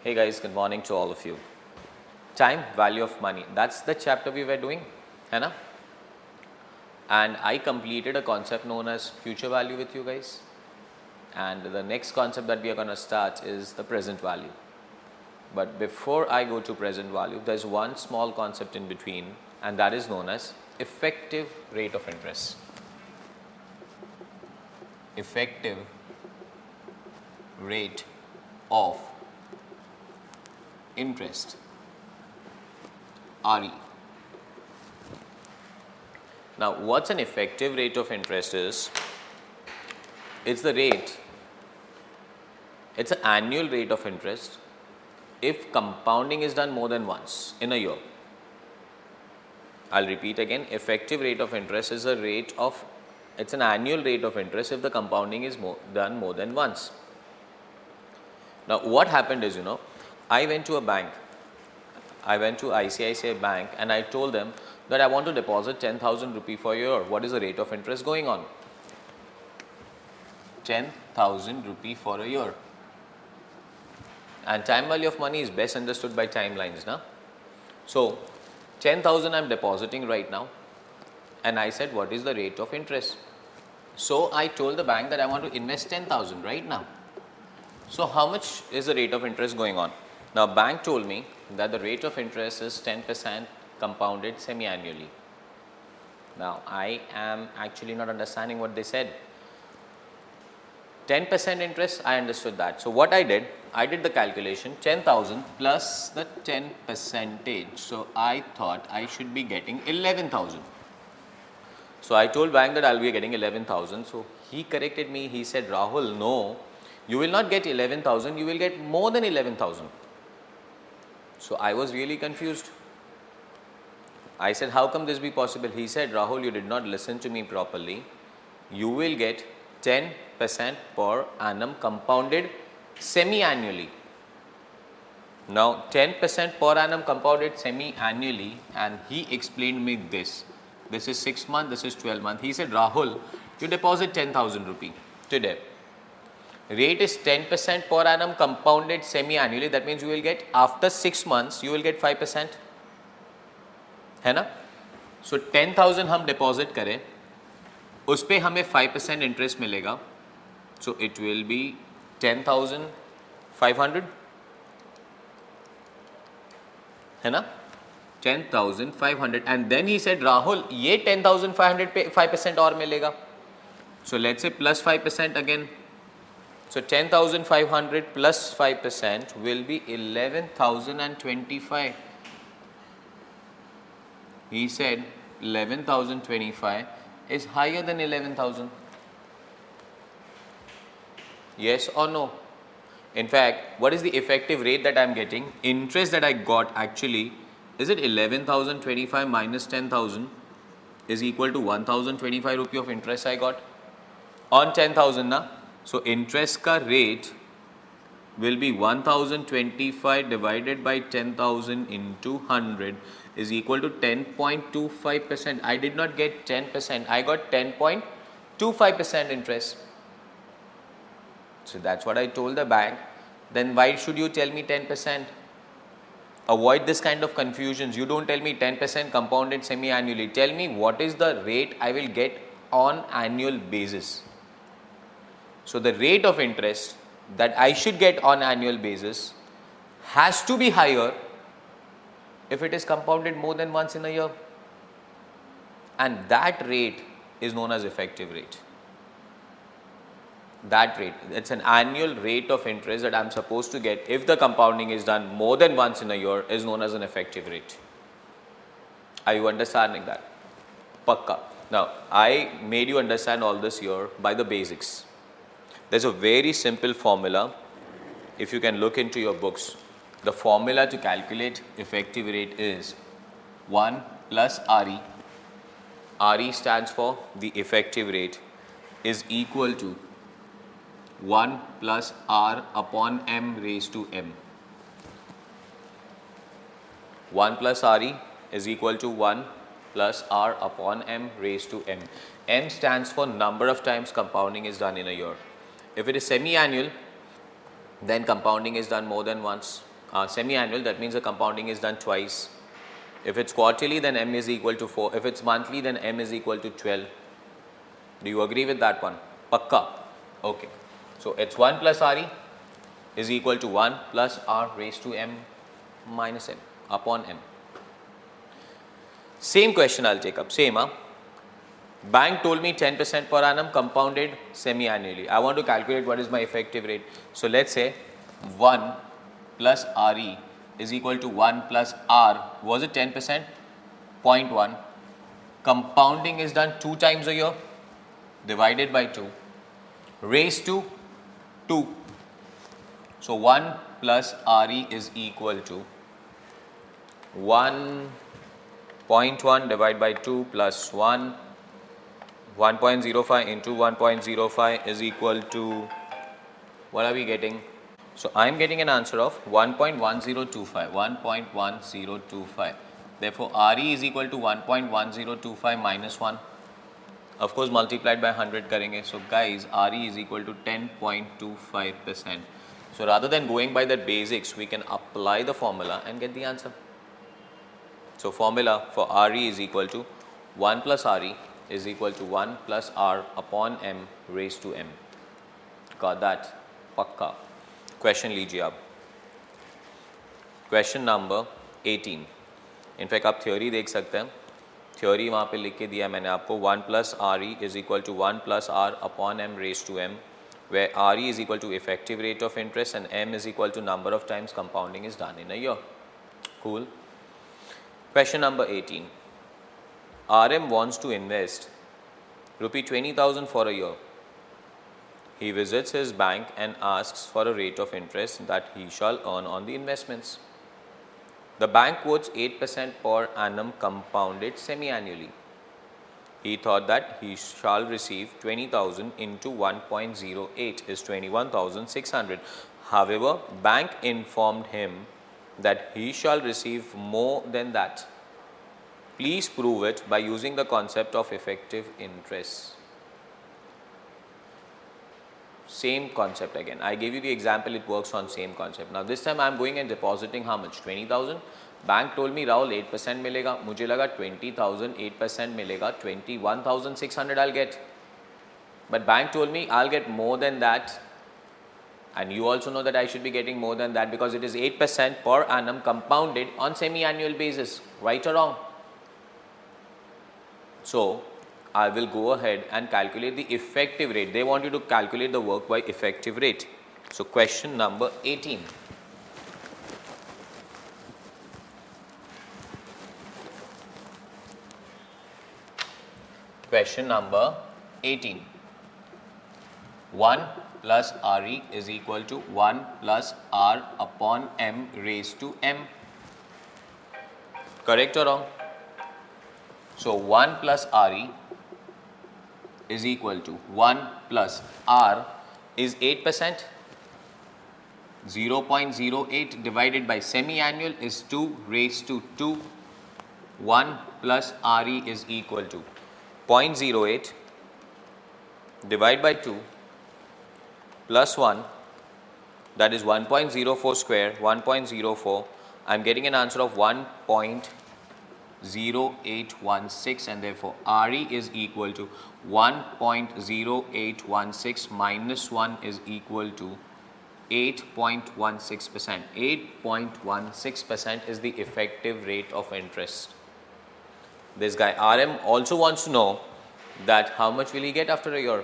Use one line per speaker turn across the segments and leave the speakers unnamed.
Hey guys, good morning to all of you. Time, value of money. That's the chapter we were doing, है ना? And I completed a concept known as future value with you guys. And the next concept that we are going to start is the present value. But before I go to present value, there's one small concept in between, and that is known as effective rate of interest. Effective rate of interest, RE. Now, what's an effective rate of interest is, it's the rate, it's an annual rate of interest if compounding is done more than once in a year. I'll repeat again, effective rate of interest is a rate of, it's an annual rate of interest if the compounding is done more than once. Now, what happened is, I went to a bank. I went to ICICI Bank and I told them that I want to deposit 10,000 rupee for a year. What is the rate of interest going on? 10,000 rupee for a year. And time value of money is best understood by timelines, na? So, 10,000 I'm depositing right now. And I said, what is the rate of interest? So, I told the bank that I want to invest 10,000 right now. So, how much is the rate of interest going on? Now, bank told me that the rate of interest is 10% compounded semi-annually. Now, I am actually not understanding what they said. 10% interest, I understood that. So, what I did the calculation, 10,000 plus the 10 percentage. So, I thought I should be getting 11,000. So, I told bank that I'll be getting 11,000. So, he corrected me. He said, Rahul, no, you will not get 11,000. You will get more than 11,000. So, I was really confused. I said, how come this be possible? He said, Rahul, you did not listen to me properly. You will get 10% per annum compounded semi-annually. Now, 10% per annum compounded semi-annually, and he explained me this. This is 6 months, this is 12 months. He said, Rahul, you deposit 10,000 rupee today. Rate is 10% per annum compounded semi-annually. That means you will get, after 6 months, you will get 5%. है ना? So 10,000 हम deposit करें, उस पे हमें 5% interest मिलेगा. So it will be 10,500. है ना? 10,500. And then he said, Rahul, ये 10,500 पे 5% और मिलेगा. So let's say plus 5% again. So 10,500 plus 5% will be 11,025. He said 11,025 is higher than 11,000. Yes or no? In fact, what is the effective rate that I am getting? Interest that I got actually, is it 11,025 minus 10,000 is equal to 1,025 rupee of interest I got on 10,000 na? So, interest ka rate will be 1,025 divided by 10,000 into 100 is equal to 10.25%. I did not get 10%. I got 10.25% interest. So, that's what I told the bank. Then why should you tell me 10%? Avoid this kind of confusions. You don't tell me 10% compounded semi-annually. Tell me what is the rate I will get on annual basis. So, the rate of interest that I should get on annual basis has to be higher if it is compounded more than once in a year. And that rate is known as effective rate. That rate, it's an annual rate of interest that I am supposed to get if the compounding is done more than once in a year is known as an effective rate. Are you understanding that? Pakka. Now, I made you understand all this here by the basics. There's a very simple formula. If you can look into your books, the formula to calculate effective rate is 1 plus RE. RE stands for the effective rate is equal to 1 plus R upon M raised to M. 1 plus RE is equal to 1 plus R upon M raised to M. M stands for number of times compounding is done in a year. If it is semi-annual, then compounding is done more than once. semi-annual, that means the compounding is done twice. If it's quarterly, then m is equal to 4. If it's monthly, then m is equal to 12. Do you agree with that one? Pakka. Okay. So h1 plus re is equal to 1 plus r raised to m minus m upon m. Same question I'll take up. Same, huh? Bank told me 10% per annum compounded semi-annually. I want to calculate what is my effective rate. So let's say 1 plus RE is equal to 1 plus R. Was it 10%? 0.1. Compounding is done 2 times a year, divided by 2, raised to 2. So 1 plus RE is equal to 1.1 divided by 2 plus 1. 1.05 into 1.05 is equal to, what are we getting? So I am getting an answer of 1.1025. 1.1025. Therefore, RE is equal to 1.1025 minus 1. Of course, multiplied by 100 karenge. So guys, RE is equal to 10.25%. So rather than going by the basics, we can apply the formula and get the answer. So formula for RE is equal to 1 plus RE is equal to 1 plus R upon M raised to M. Got that? Pakka. Question लीजिए आप. Question number 18. In fact आप theory देख सकते हैं. Theory वहाँ पे लिख के दिया मैंने आपको 1 plus RE is equal to 1 plus R upon M raised to M, where RE is equal to effective rate of interest and M is equal to number of times compounding is done in a year. Cool. Question number 18. RM wants to invest rupee 20,000 for a year. He visits his bank and asks for a rate of interest that he shall earn on the investments. The bank quotes 8% per annum compounded semi-annually. He thought that he shall receive 20,000 into 1.08 is 21,600. However, bank informed him that he shall receive more than that. Please prove it by using the concept of effective interest. Same concept again. I gave you the example, it works on same concept. Now this time I am going and depositing how much? 20,000. Bank told me Rahul 8% मिलेगा. मुझे लगा 20,000 8% मिलेगा. 21,600 I'll get. But bank told me I'll get more than that. And you also know that I should be getting more than that because it is 8% per annum compounded on semi-annual basis. Right or wrong? So I will go ahead and calculate the effective rate. They want you to calculate the work by effective rate. So question number 18. Question number 18. 1 plus RE is equal to 1 plus R upon M raised to M. Correct or wrong? So 1 plus RE is equal to 1 plus R is 8%. 0.08 divided by semi-annual is 2 raised to 2. 1 plus RE is equal to 0.08 divided by 2 plus 1, that is 1.04 square, 1.04. I am getting an answer of 1.0816 and therefore RE is equal to 1.0816 minus 1 is equal to 8.16%. 8.16% is the effective rate of interest. This guy RM also wants to know that how much will he get after a year.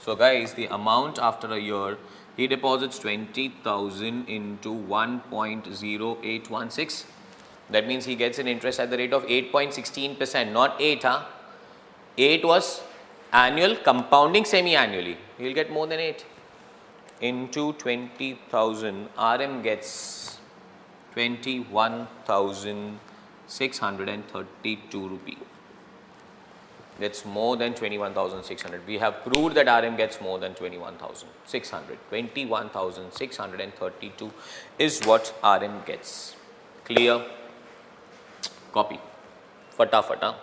So guys, the amount after a year, he deposits 20,000 into 1.0816. That means he gets an interest at the rate of 8.16%, not 8. 8 was annual compounding semi-annually. He will get more than 8. Into 20,000, RM gets 21,632 rupee. That's more than 21,600. We have proved that RM gets more than 21,600. 21,632 is what RM gets. Clear? Copy. Fata fata.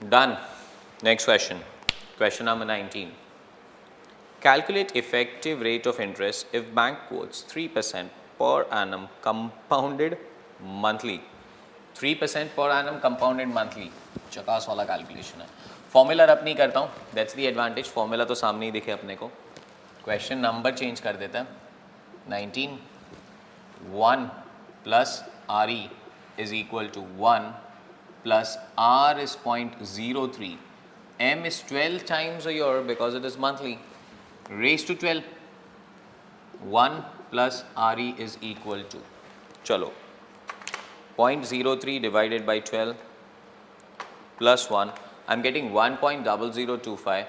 Done. Next question. Question number 19. Calculate effective rate of interest if bank quotes 3% per annum compounded monthly. 3% per annum compounded monthly. चकास वाला calculation है. Formula रब नहीं करता हूँ. That's the advantage. Formula तो सामने ही दिखे अपने को. क्वेश्चन नंबर चेंज कर देता है. 19. 1 plus RE is equal to 1 plus R is 0.03. M is 12 times a year because it is monthly. Raised to 12. 1 plus RE is equal to. Chalo. 0.03 divided by 12 plus 1. I'm getting 1.0025.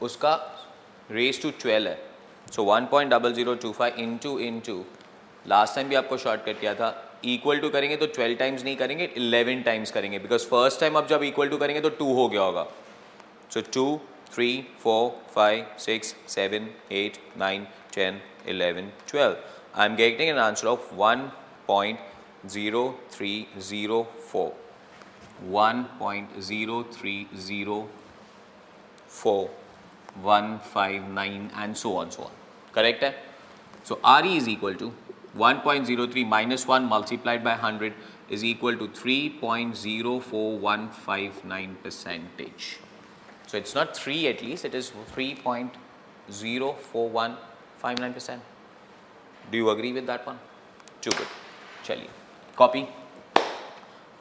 Uska raised to 12 है. So 1.0025 into last time भी आपको shortcut किया था. Equal to करेंगे तो 12 times नहीं करेंगे, 11 times करेंगे because first time अब जब equal to करेंगे तो 2 हो गया होगा. So 2, 3, 4, 5, 6, 7, 8, 9, 10, 11, 12. I'm getting an answer of 1.0304. 1.0304, 159 and so on. Correct hai? So RE is equal to 1.03 minus 1 multiplied by 100 is equal to 3.04159 percentage. So it's not 3 at least, it is 3.04159%. Do you agree with that one? Too good. चलिए copy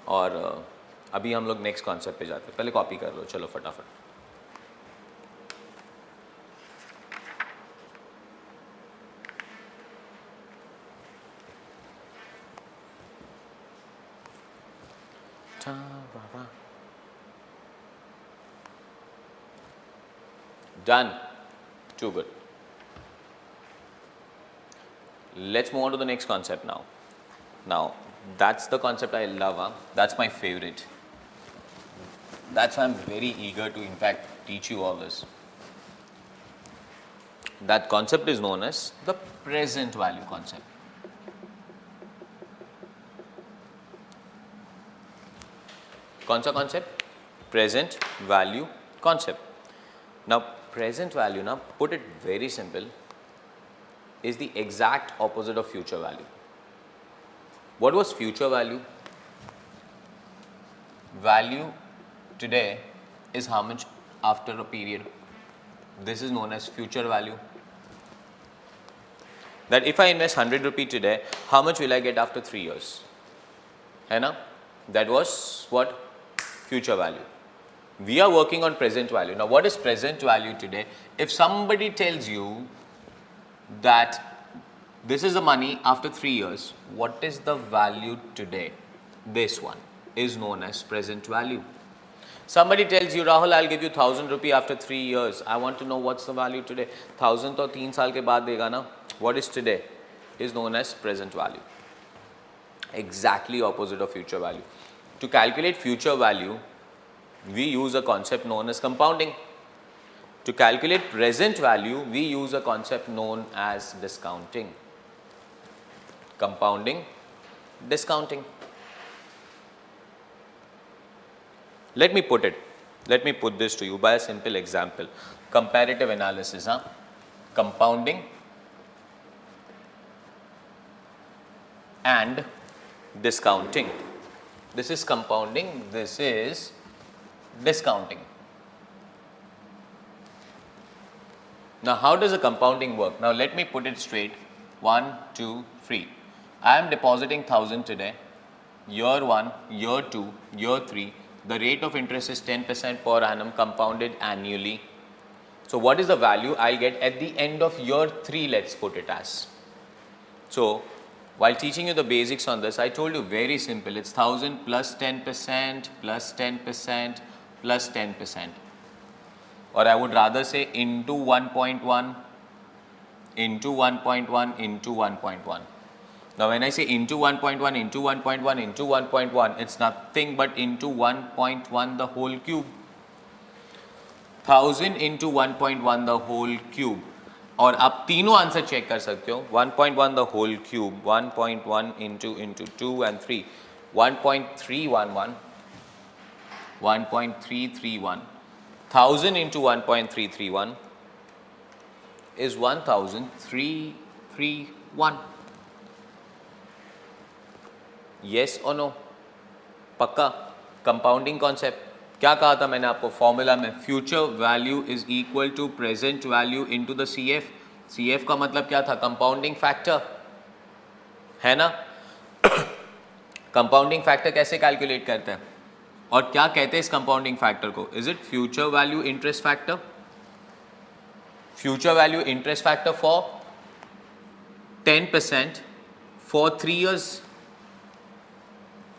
और अभी हम लोग next concept पे जाते हैं. पहले copy कर लो, चलो फटाफट. Done. Too good. Let's move on to the next concept now. Now, that's the concept I love. Huh? That's my favorite. That's why I'm very eager to, in fact, teach you all this. That concept is known as the present value concept. कौन सा concept? Present value concept. Now, present value, now put it very simple, is the exact opposite of future value. What was future value? Value today is how much after a period. This is known as future value. That if I invest 100 rupee today, how much will I get after 3 years? है ना? That was what? Future value. We are working on present value. Now, what is present value today? If somebody tells you that this is the money after 3 years, what is the value today? This one is known as present value. Somebody tells you, Rahul, I'll give you 1,000 rupee after 3 years. I want to know what's the value today. 1,000 तो 3 साल के बाद देगा ना. What is today? Is known as present value. Exactly opposite of future value. To calculate future value, we use a concept known as compounding. To calculate present value, we use a concept known as discounting. Compounding, discounting. Let me put this to you by a simple example. Comparative analysis, huh? Compounding and discounting. This is compounding, this is discounting. Now, how does a compounding work? Now, let me put it straight. 1, 2, 3. I am depositing 1,000 today. Year 1, year 2, year 3. The rate of interest is 10% per annum compounded annually. So, what is the value I'll get at the end of year 3, let's put it as. So, while teaching you the basics on this, I told you very simple. It's 1,000 plus 10% plus 10% plus 10%. Or I would rather say into 1.1, into 1.1, into 1.1. Now, when I say into 1.1, into 1.1, into 1.1, it's nothing but into 1.1 the whole cube. 1,000 into 1.1 the whole cube. और आप तीनों answer check कर सकते हो. 1.1 the whole cube, 1.1 into 2 and 3, 1.311, 1.331. 1000 into 1.331 is 1331. Yes or no? पक्का? Compounding concept क्या कहा था मैंने आपको फॉर्मूला में? Future value is equal to present value into the CF. CF का मतलब क्या था? कंपाउंडिंग फैक्टर, है ना? कंपाउंडिंग फैक्टर कैसे कैलकुलेट करते हैं और क्या कहते हैं इस कंपाउंडिंग फैक्टर को? Is it future value interest factor? Future value interest factor for 10% for 3 years.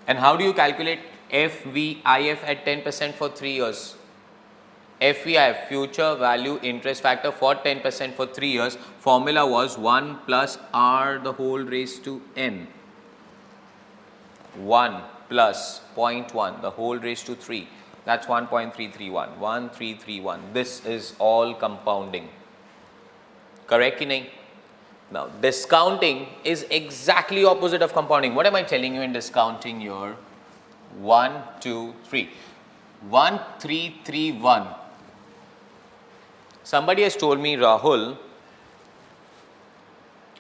And how do you calculate FVIF at 10% for 3 years? FVIF, future value interest factor for 10% for 3 years, formula was 1 plus R the whole raised to N. 1 plus 0.1 the whole raised to 3. That's 1.331. 1331. This is all compounding. Correct ki nahi? Now, discounting is exactly opposite of compounding. What am I telling you in discounting here? 1, 2, 3. 1331. Somebody has told me, Rahul,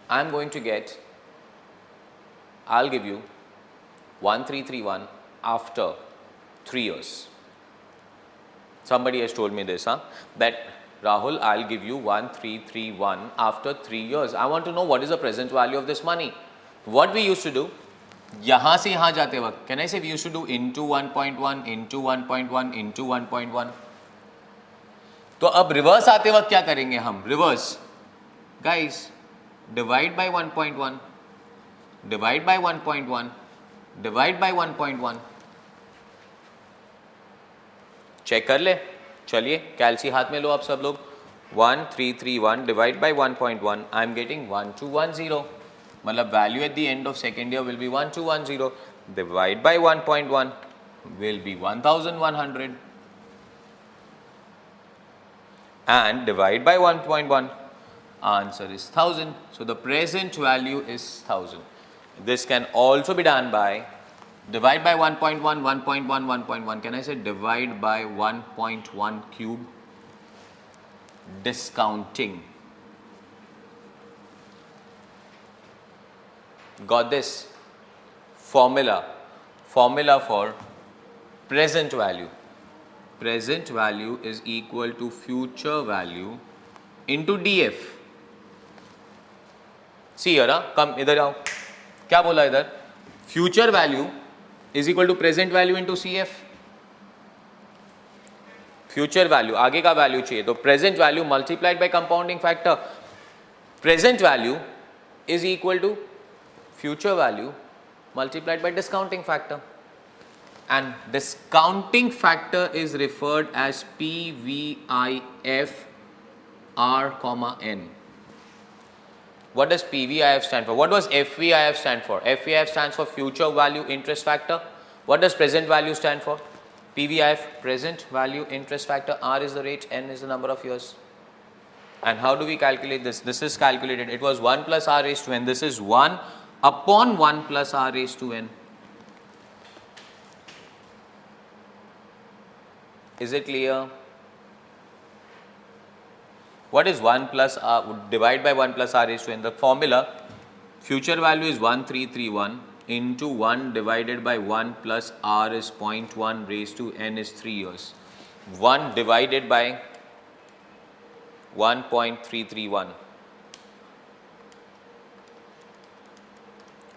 I'm going to get, I'll give you 1331 after 3 years. Somebody has told me this, that Rahul, I'll give you 1331 after 3 years. I want to know what is the present value of this money. What we used to do, यहाँ से यहाँ जाते वक्त, can I say we used to do into 1.1, into 1.1, into 1.1. तो अब reverse आते वक्त क्या करेंगे हम? Reverse, guys, divide by 1.1, divide by 1.1, divide by 1.1. Check कर ले. चलिए कैलसी हाथ में लो आप सब लोग. 1331 divide by 1.1, I am getting 1210. मतलब value at the end of second year will be 1210 divide by 1.1 will be 1100 and divide by 1.1, answer is 1000. So the present value is 1000. This can also be done by divide by 1.1, 1.1, 1.1. Can I say divide by 1.1 cube? Discounting. Got this? Formula for present value. Present value is equal to future value into DF. See here, come इधर आओ. क्या बोला इधर? Future value is equal to present value into CF. Future value, आगे का value चाहिए तो present value multiplied by compounding factor. Present value is equal to future value multiplied by discounting factor. And discounting factor is referred as PVIF R comma N. What does PVIF stand for? What does FVIF stand for? FVIF stands for future value interest factor. What does present value stand for? PVIF, present value interest factor. R is the rate, N is the number of years. And how do we calculate this? This is calculated. It was 1 plus R raised to N. This is 1 upon 1 plus R raised to N. Is it clear? What is 1 plus R? Divide by 1 plus R raised to N. The formula, future value is 1331 into 1 divided by 1 plus R is 0.1 raised to N is 3 years. 1 divided by 1.331.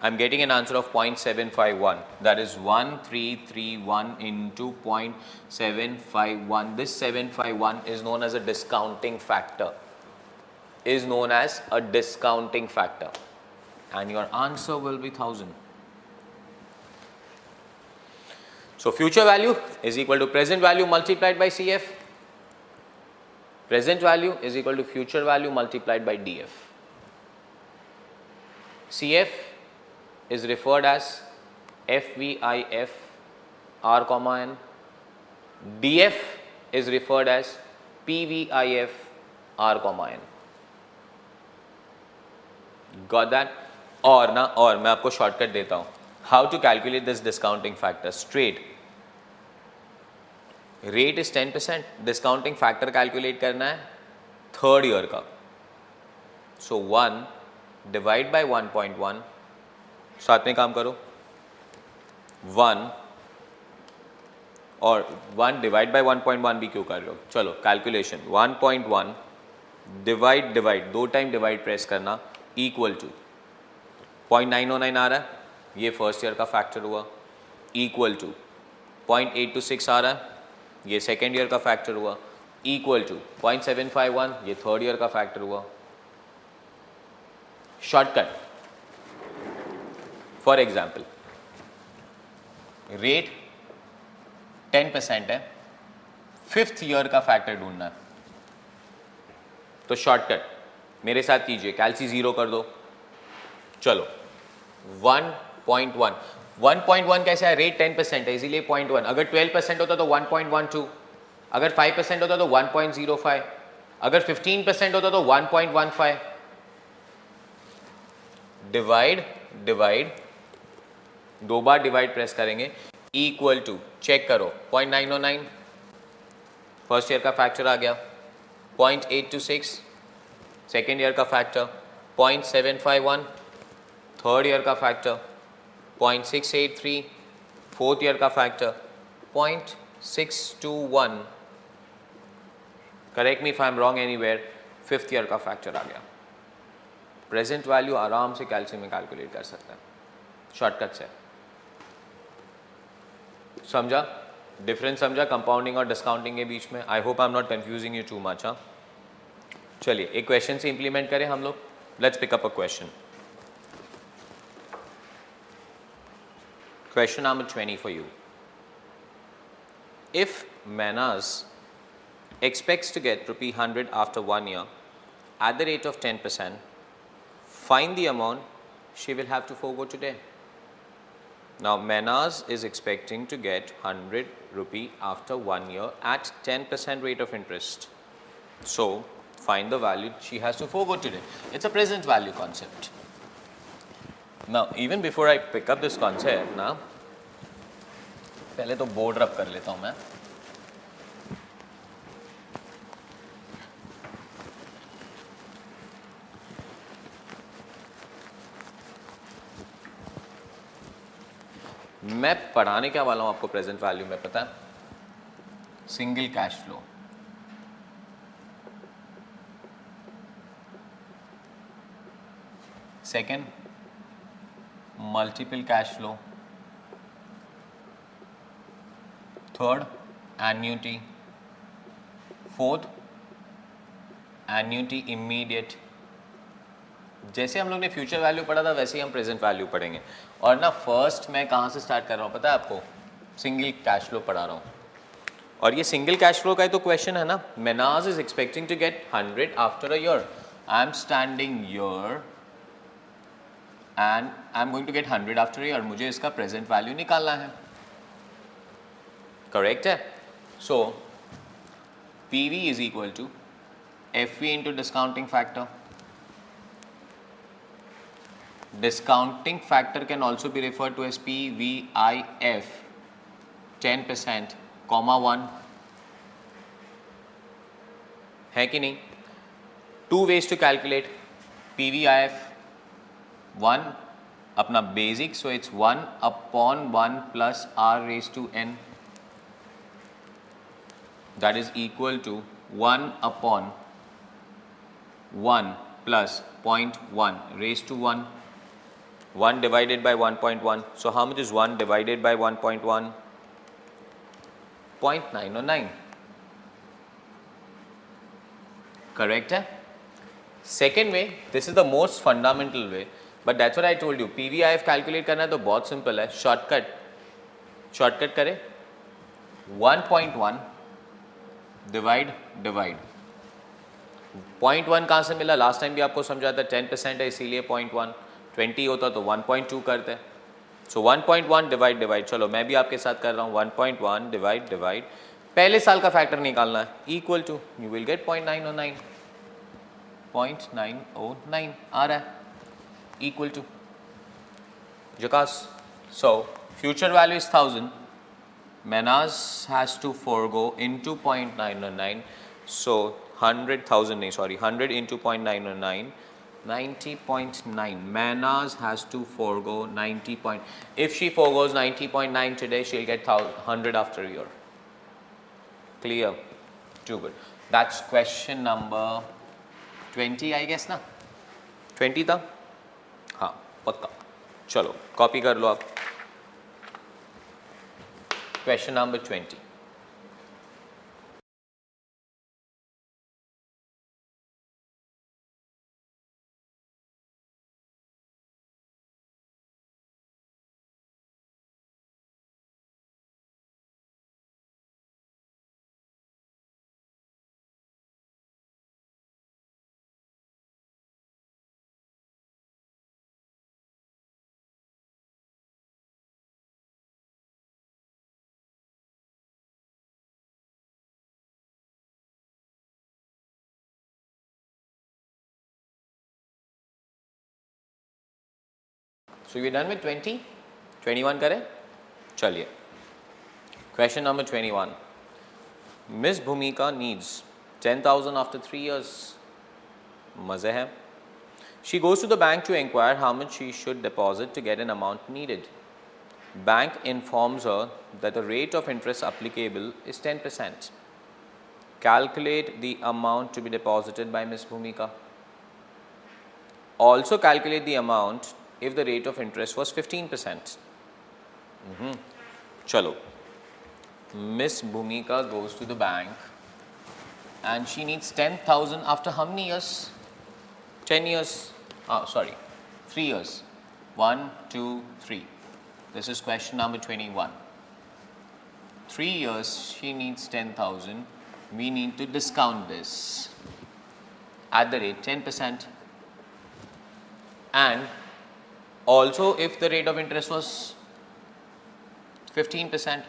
I'm getting an answer of 0.751. That is 1331 into 0.751. This 751 is known as a discounting factor. Is known as a discounting factor. And your answer will be 1000. So future value is equal to present value multiplied by CF. Present value is equal to future value multiplied by DF. CF is referred as FVIF R comma N. DF is referred as PVIF R comma N. Got that? और मैं आपको shortcut देता हूँ. How to calculate this discounting factor? Straight. Rate is 10%, discounting factor calculate करना है third year का. सो 1 divide by 1.1, साथ में काम करो 1 और 1 डिवाइड बाय 1.1 भी क्यों कर रहे हो. चलो calculation 1.1 divide 2 time divide press करना इक्वल टू 0.909 आ रहा है, ये फर्स्ट ईयर का फैक्टर हुआ, इक्वल टू 0.826 आ रहा है, ये सेकेंड ईयर का फैक्टर हुआ, इक्वल टू 0.751, ये थर्ड ईयर का फैक्टर हुआ. शॉर्टकट फॉर एग्जाम्पल रेट 10% है, फिफ्थ ईयर का फैक्टर ढूंढना है. तो शॉर्टकट मेरे साथ कीजिए, कैल्सी 0 कर दो. चलो 1.1 1.1 कैसे है, रेट 10% है इसीलिए 0.1. अगर 12% होता तो 1.12, अगर 5% होता तो 1.05, अगर 15% होता तो 1.15. डिवाइड 2 बार डिवाइड प्रेस करेंगे इक्वल टू, चेक करो 0.909 फर्स्ट ईयर का फैक्टर आ गया, 0.826 सेकेंड ईयर का फैक्टर, 0.751 थर्ड ईयर का फैक्टर, 0.683 फोर्थ ईयर का factor, 0.621 correct me if I am wrong anywhere fifth year का फैक्टर आ गया. प्रेजेंट वैल्यू आराम से कैल्शियम में कैलकुलेट कर सकते हैं शॉर्टकट से. समझा डिफरेंस, समझा कंपाउंडिंग और डिस्काउंटिंग के बीच में. I hope I am not confusing you too much. चलिए एक क्वेश्चन से इंप्लीमेंट करें हम लोग. Let's pick up a question. Question number 20 for you. If Manaz expects to get rupee 100 after 1 year at the rate of 10%, find the amount she will have to forgo today. Now Manaz is expecting to get 100 rupee after 1 year at 10% rate of interest. So find the value she has to forgo today. It's a present value concept. Now even before I pick up this concept ना, पहले तो board रब कर लेता हूँ मैं. मैं पढ़ाने क्या वाला हूँ आपको प्रेजेंट वैल्यू में, पता है? Single cash flow. Second multiple cash flow. Third annuity. Fourth annuity immediate. जैसे हम लोग ने फ्यूचर वैल्यू पढ़ा था वैसे ही हम प्रेजेंट वैल्यू पढ़ेंगे. और ना फर्स्ट मैं कहाँ से स्टार्ट कर रहा हूँ पता है आपको? सिंगल कैश फ्लो पढ़ा रहा हूँ. और ये सिंगल कैश फ्लो का ही तो क्वेश्चन है ना. मेनाज is expecting to get 100 after a year. I am standing year and I am going to get 100 after year. मुझे इसका प्रेजेंट वैल्यू निकालना है. करेक्ट है. So P V is equal to F V into discounting factor. Discounting factor can also be referred to as PVIF 10%, 1 है कि नहीं? Two ways to calculate PVIF. 1 अपना basic, so it's 1 upon 1 plus R raised to n. That is equal to 1 upon 1 plus 0.1 raised to 1. 1 divided by 1.1. So how much is 1 divided by 1.1? 0.909. Correct है? Second way, this is the most fundamental way, but that's what I told you. PVIF calculate करना है तो बहुत simple है. Shortcut करें 1.1 divide 0.1 कहाँ से मिला? लास्ट टाइम भी आपको समझा था 10% है इसीलिए 0.1. 20 होता तो 1.2 करते. सो 1.1 डिवाइड. चलो मैं भी आपके साथ कर रहा हूँ. 1.1 डिवाइड पहले साल का फैक्टर निकालना है equal to you will get 0.909. 0.909 आ रहा है इक्वल टू जकास. So future value is 1000. Menas has to forego into 0.909, so 100,000 नहीं, sorry, 100 into 0.909, 90.9. Menas has to forego 90 point. If she forgoes 90.9 today, she'll get 100 after a year. Clear? Too good. That's question number 20, I guess ना? 20 था? हाँ, पक्का. चलो, copy कर लो आप. Question number 20. So we're done with 20. 21 करें? चलिए. Question number 21. Miss Bhumika needs 10,000 after 3 years. मज़े हैं. She goes to the bank to inquire how much she should deposit to get an amount needed. Bank informs her that the rate of interest applicable is 10%. Calculate the amount to be deposited by Miss Bhumika. Also calculate the amount if the rate of interest was 15%. Chalo. Miss Bhumika goes to the bank and she needs 10,000 after how many years? 10 years. 3 years. 1, 2, 3. This is question number 21. 3 years she needs 10,000. We need to discount this at the rate 10%. And also if the rate of interest was 15%.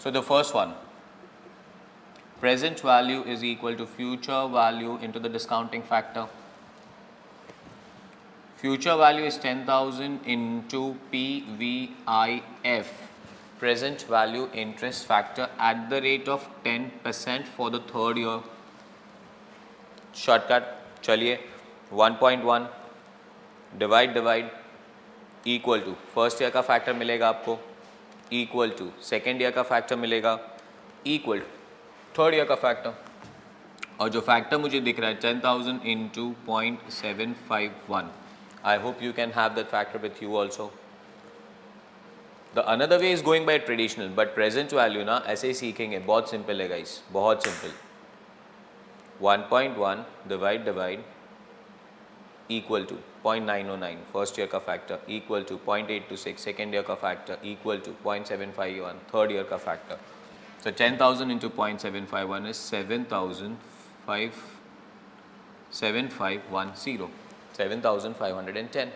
So the first one, present value is equal to future value into the discounting factor. Future value is 10,000 into PVIF, present value interest factor at the rate of 10% for the third year. Shortcut, चलिए 1.1 divide equal to first year का factor मिलेगा आपको, equal to second year का factor मिलेगा, equal to third year का factor. और जो factor मुझे दिख रहा है 10,000 into 0.751. I hope you can have that factor with you also. The another way is going by traditional, but present value ना ऐसे ही सीखेंगे. बहुत सिंपल है गाइस, बहुत simple. 1.1 divide equal to 0.909 first year का factor, equal to 0.826 second year का factor, equal to 0.751 third year का factor. So 10,000 into 0.751 is 7,510.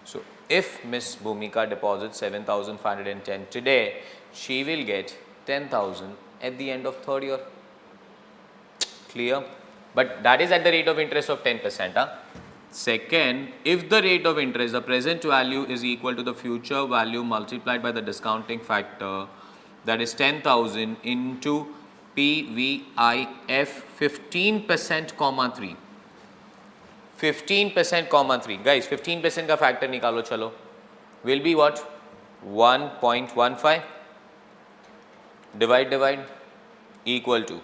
So if Miss Bhumika deposits 7,510 today, she will get 10,000 at the end of third year. Clear? But that is at the rate of interest of 10%. Second, if the rate of interest, the present value is equal to the future value multiplied by the discounting factor, that is 10,000 into PVIF 15% comma 3. 15% comma 3. Guys, 15% का factor निकालो चलो. Will be what? 1.15. Divide equal to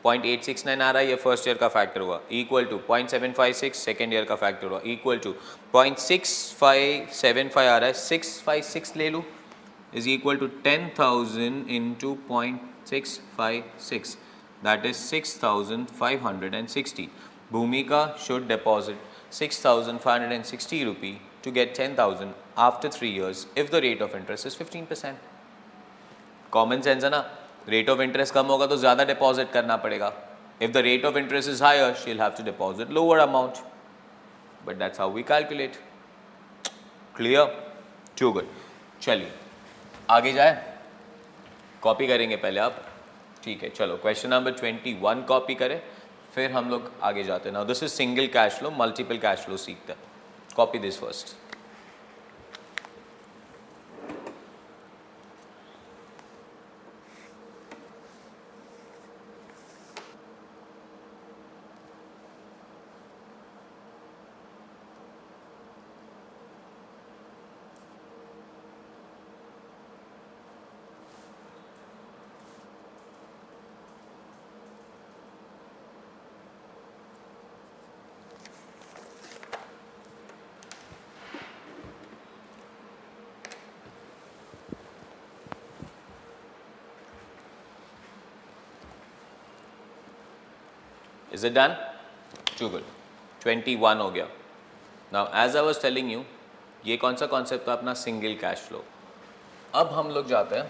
0.869 आ रहा है, ये first year का factor हुआ, equal to 0.756 second year का factor हुआ, इक्वल टू 0.6575 आ रहा है, 656 ले लूँ, is equal to 10,000 into 0.656, that is 6,560. Bhumika should deposit 6,560 rupee to get 10,000 after 3 years if the rate of interest is 15%. Common sense है ना? रेट ऑफ इंटरेस्ट कम होगा तो ज़्यादा डिपॉजिट करना पड़ेगा. If the rate of interest is higher, she will have to deposit lower amount. But that's how we calculate. Clear? Too good. चलिए आगे जाए, कॉपी करेंगे पहले आप. ठीक है, चलो क्वेश्चन नंबर 21 कॉपी करें, फिर हम लोग आगे जाते हैं. Now this is single cash flow, multiple cash flow सीखते हैं. Copy this first. Is it done? Too good. 21 हो गया. Now as I was telling you, ये कौन सा कॉन्सेप्ट था अपना? Single cash flow. अब हम लोग जाते हैं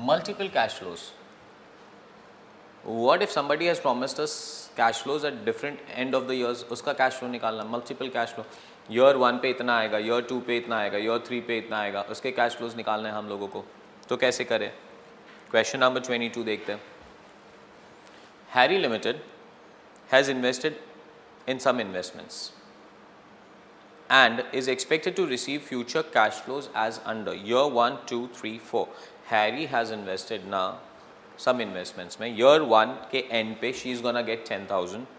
multiple cash flows. What if somebody has promised us cash flows at different end of the years? उसका कैश फ्लो निकालना, मल्टीपल कैश फ्लो. ईयर 1 पे इतना आएगा, ईयर 2 पे इतना आएगा, ईयर 3 पे इतना आएगा, उसके कैश फ्लोज निकालने हैं हम लोगों को. तो कैसे करें? क्वेश्चन नंबर 22 देखते हैं. Harry limited has invested in some investments and is expected to receive future cash flows as under year 1, 2, 3, 4. Harry has invested now some investments में year 1 के end पे she is gonna get 10,000.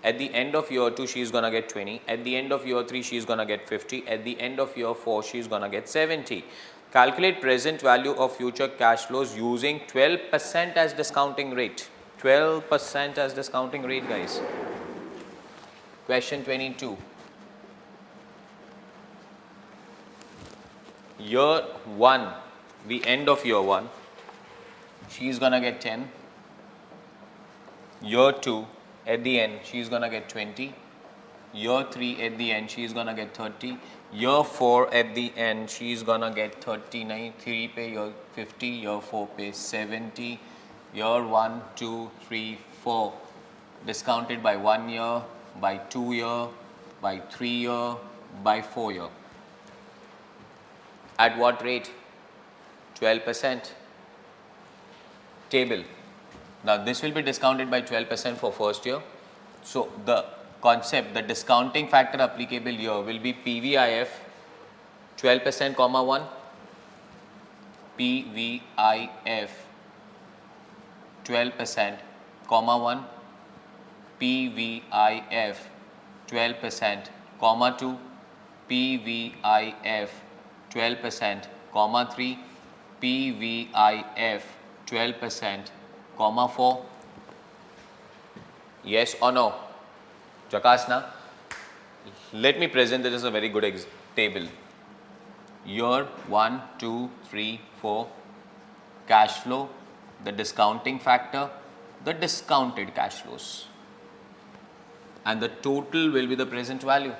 At the end of year 2 she is gonna get 20. At the end of year 3 she is gonna get 50. At the end of year 4 she is gonna get 70. Calculate present value of future cash flows using 12% as discounting rate. 12% as discounting rate, guys. Question 22. Year 1, the end of year 1, she is gonna get 10. Year 2, at the end, she is gonna get 20. Year 3, at the end, she is gonna get 30. Year 4, at the end, she is gonna get 39. 3 pay year 50. Year 4 pay 70. Year 1, 2, 3, 4, discounted by 1 year, by 2 year, by 3 year, by 4 year. At what rate? 12%. Table. Now this will be discounted by 12% for first year. So the concept, the discounting factor applicable here will be PVIF 12% comma 1, PVIF 12% comma 1, PVIF 12% comma 2, PVIF 12% comma 3, PVIF 12% comma 4. Yes or no? Jakasna? Let me present this as a very good table. Year 1, 2, 3, 4, cash flow, the discounting factor, the discounted cash flows, and the total will be the present value.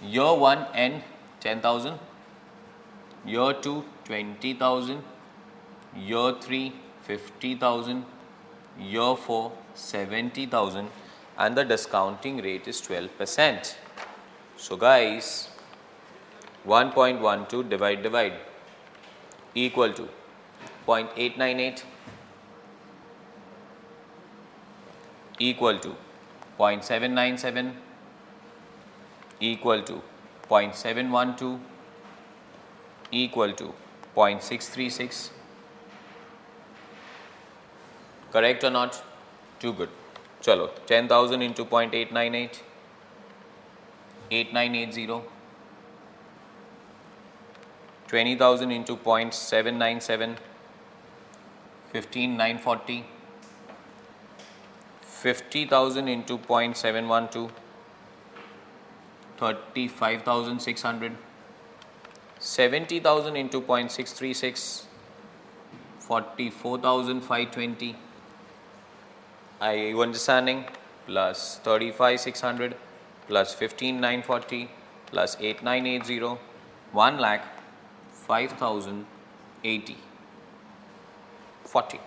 Year 1 end 10,000, year 2 20,000, year 3 50,000, year 4 70,000, and the discounting rate is 12%. So guys, 1.12 divide equal to 0.898 equal to 0.797 equal to 0.712 equal to 0.636. Correct or not? Too good. Chalo, 10,000 into 0.898, 8980. 20,000 into 0.797, 15,940. 50,000 into 0.712, 35,600. 70,000 into 0.636, 44,520. Are you understanding? Plus 35,600 plus 15,940 plus 8,980, 1,05,080. 40.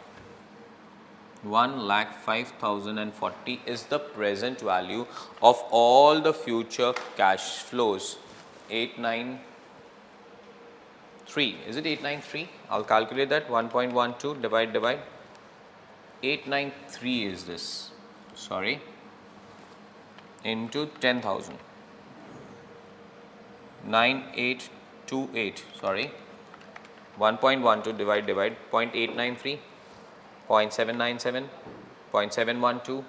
1,05,040 is the present value of all the future cash flows. 893. Is it 893? I'll calculate that. 1.12 divide. 893 is this. Sorry. Into 10,000. 9828. Sorry. 1.12 divide 0.893. 0.797, 0.712,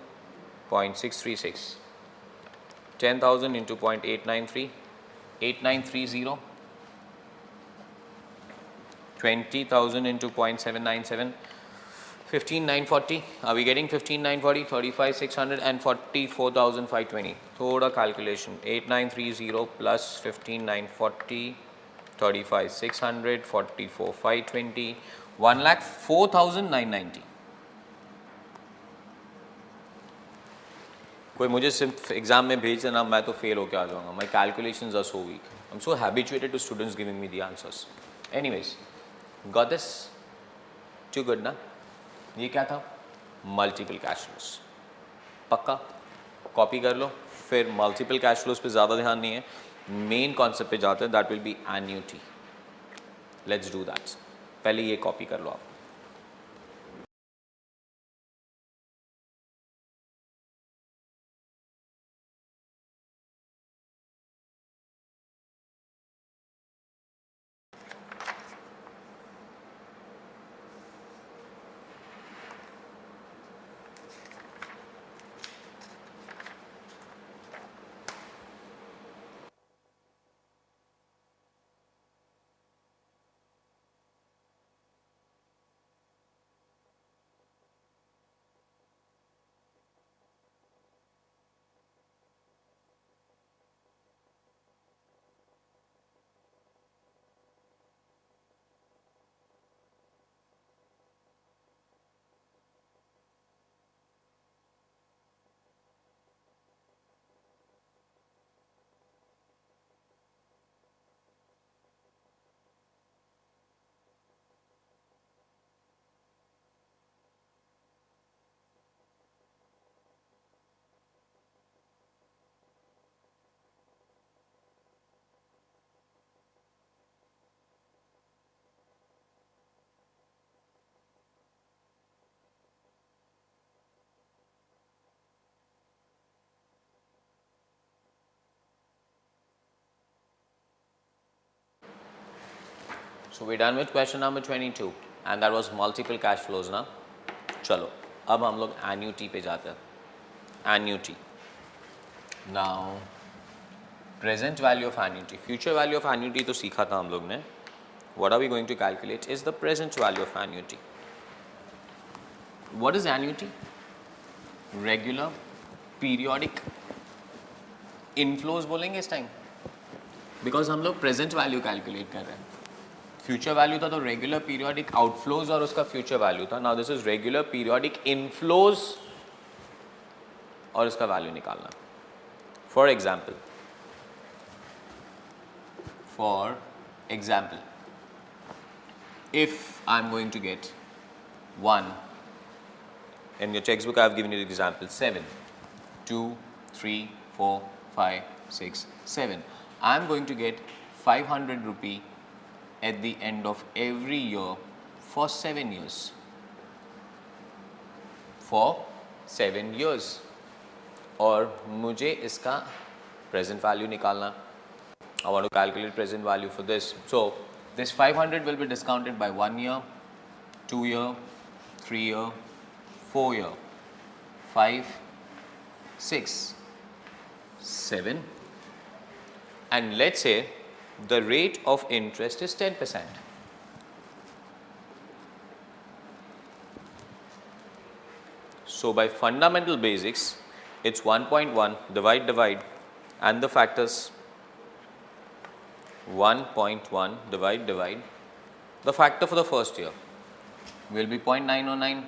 0.636. 10,000 into 0.893, 8930. 20,000 into 0.797, 15,940. Are we getting 15,940? 35,600 and 44,520. Thoda calculation. 8,930 plus 15,940, 35,600, 44,520. 1,04,990. कोई मुझे सिर्फ exam में भेज देना, मैं तो fail होके आ जाऊंगा. My calculations are so weak. I am so habituated to students giving me the answers. Anyways, got this? Too good ना? ये क्या था? Multiple cash flows. पक्का कॉपी कर लो. फिर मल्टीपल कैश फ्लोज पे ज़्यादा ध्यान नहीं है, मेन कॉन्सेप्ट पे जाते हैं. That will be annuity. Let's do that. पहले ये कॉपी कर लो आप. So we're done with question number 22 and that was multiple cash flows ना. चलो अब हम लोग annuity पे जाते हैं. Annuity. Now present value of annuity, future value of annuity तो सीखा था हम लोग ने. What are we going to calculate is the present value of annuity. What is annuity? Regular, periodic inflows बोलेंगे इस टाइम, बिकॉज हम लोग प्रेजेंट वैल्यू कैलकुलेट कर रहे हैं. फ्यूचर वैल्यू था तो रेगुलर पीरियोडिक आउटफ्लोज और उसका फ्यूचर वैल्यू था. Now this is regular periodic inflows और इसका वैल्यू निकालना. For example if I'm going to get 1, in your textbook I have given you the example 7, 2, 3, 4, 5, 6, 7. I'm going to get 500 rupee at the end of every year for 7 years. For 7 years. और मुझे इसका present value निकालना. I want to calculate present value for this. So this 500 will be discounted by 1 year, 2 year, 3 year, 4 year, 5, 6, 7, and let's say the rate of interest is 10%. So by fundamental basics, it's 1.1 divide and the factors 1.1 divide. The factor for the first year will be 0.909,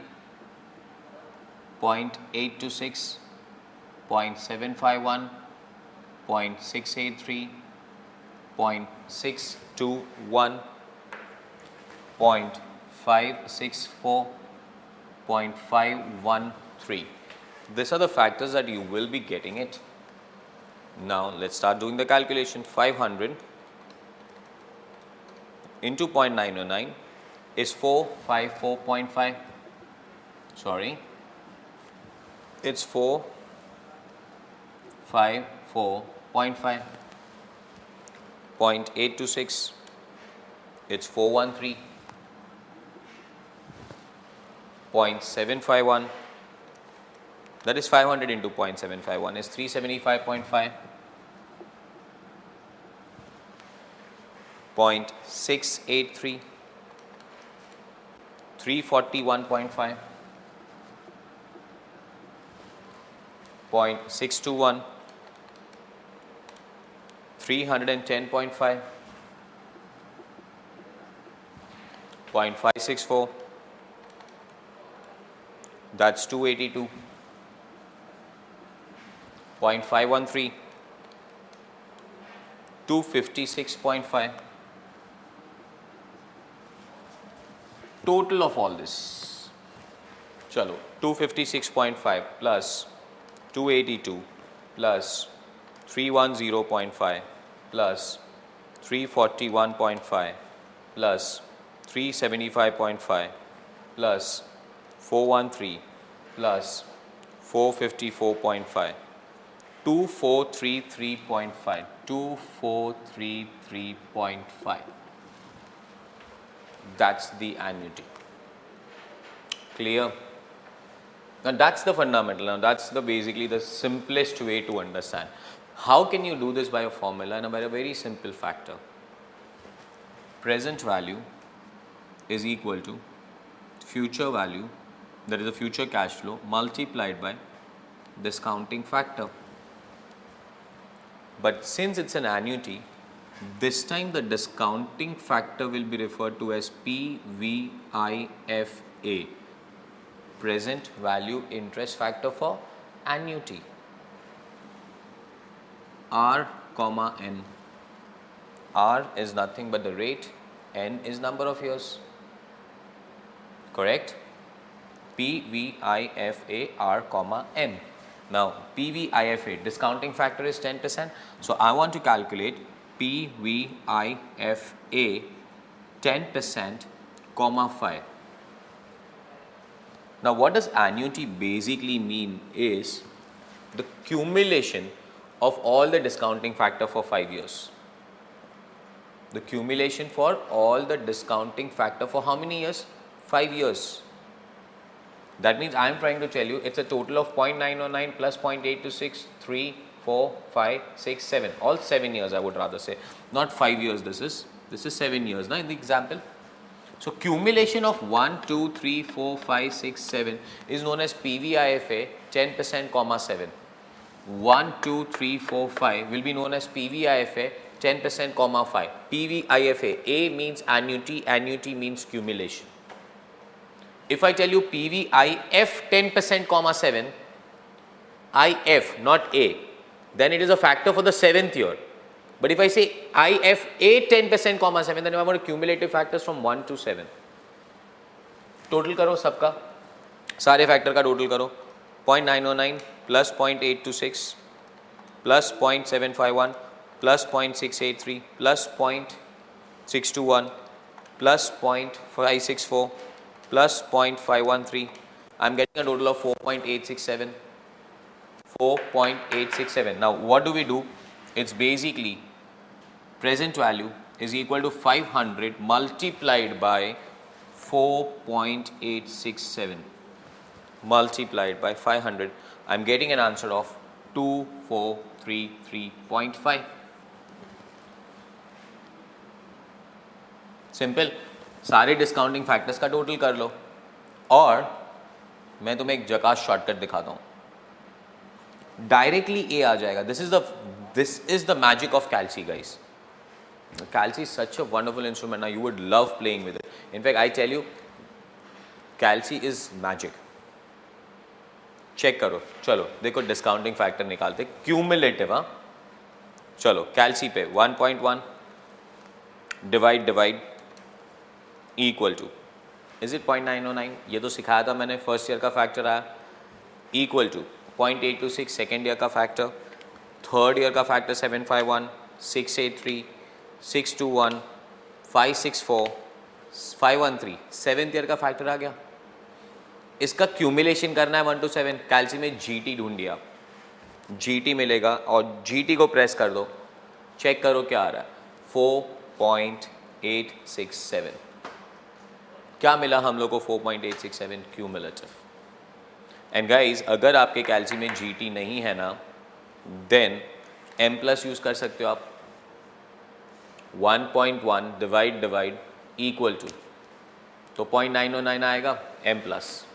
0.826, 0.751, 0.683, 0.621, 0.564, 0.513. These are the factors that you will be getting it. Now let's start doing the calculation. 500 into 0.909 is 454.5. Sorry, it's 454.5. 0.826, it's 413. 0.751, that is 500 into 0.751 is 375.5. 0.683, 341.5. 0.621, 310.5. 0.564, that's 282. 0.513, 256.5. Total of all this, chalo, 256.5 plus 282 plus 310.5 plus 341.5 plus 375.5 plus 413 plus 454.5, 2433.5, 2433.5. That's the annuity. Clear? Now that's the fundamental. Now that's the basically the simplest way to understand. How can you do this by a formula and by a very simple factor? Present value is equal to future value, that is the future cash flow, multiplied by discounting factor. But since it's an annuity, this time the discounting factor will be referred to as PVIFA, present value interest factor for annuity. R comma N. R is nothing but the rate, N is number of years. Correct? PVIFA R comma N. Now PVIFA, discounting factor is 10%. So I want to calculate PVIFA 10% comma 5. Now what does annuity basically mean is the cumulation of all the discounting factor for 5 years. The cumulation for all the discounting factor for how many years? 5 years. That means I am trying to tell you it's a total of 0.909 plus 0.826, 3, 4, 5, 6, 7. All 7 years I would rather say. Not 5 years this is 7 years now in the example. So cumulation of 1, 2, 3, 4, 5, 6, 7 is known as PVIFA 10% comma 7. 1, 2, 3, 4, 5 will be known as PVIFA 10% comma 5. PVIFA, A means annuity, annuity means cumulation. If I tell you PVIF 10% comma 7, IF not A, then it is a factor for the 7th year. But if I say IFA 10% comma 7, then I want cumulative factors from 1 to 7. Total करो सबका, सारे factor का total करो, 0.909 plus 0.826 plus 0.751 plus 0.683 plus 0.621 plus 0.564 plus 0.513. I'm getting a total of 4.867. 4.867. Now what do we do? It's basically present value is equal to 500 multiplied by 4.867 multiplied by 500. I'm getting an answer of 2433.5. Simple. सारे discounting factors का total कर लो और मैं तुम्हें एक जकास shortcut दिखाता हूँ. Directly A आ जाएगा. This is the magic of calci guys. Calci is such a wonderful instrument. Now you would love playing with it. In fact I tell you calci is magic. Check करो. चलो देखो discounting factor निकालते cumulative. हाँ चलो कैल्सी पे 1.1 divide equal two is it 0.909. ये तो सिखाया था मैंने. फर्स्ट ईयर का फैक्टर आया इक्वल टू 0.826 सेकेंड ईयर का फैक्टर, थर्ड ईयर का फैक्टर 751, 683, 621, 564, 513. सेवेंथ ईयर का फैक्टर आ गया. इसका क्यूमुलेशन करना है 1 to 7. कैल्सी में जीटी ढूंढिए आप. जीटी मिलेगा और जीटी को प्रेस कर दो. चेक करो क्या आ रहा है. 4.867. क्या मिला हम लोग को? 4.867 क्यूमुलेटिव. एंड गाइज अगर आपके कैल्सी में जीटी नहीं है ना, देन m प्लस यूज कर सकते हो आप. 1.1 डिवाइड इक्वल टू, तो 0.909 आएगा. m plus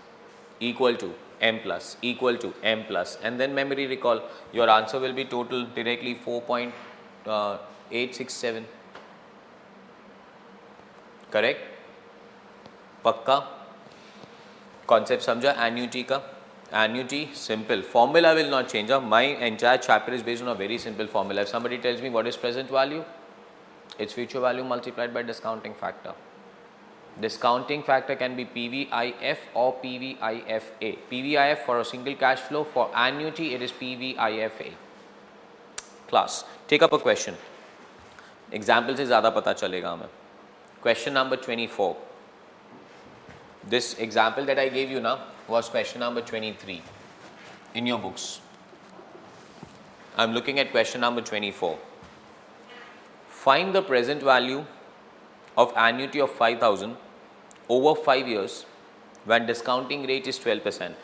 equal to m plus equal to m plus, and then memory recall. Your answer will be total directly 4.867. correct? पक्का कॉन्सेप्ट समझा एन्यूटी का. Annuity, simple. Formula will not change. My entire chapter is based on a very simple formula. If somebody tells me what is present value, it's future value multiplied by discounting factor. Discounting factor can be PVIF or PVIFA. PVIF for a single cash flow. For annuity, it is PVIFA. Class, take up a question. Example से ज़्यादा पता चलेगा हमें. Question number 24. This example that I gave you now was question number 23 in your books. I'm looking at question number 24. Find the present value of annuity of 5,000 over 5 years when discounting rate is 12%.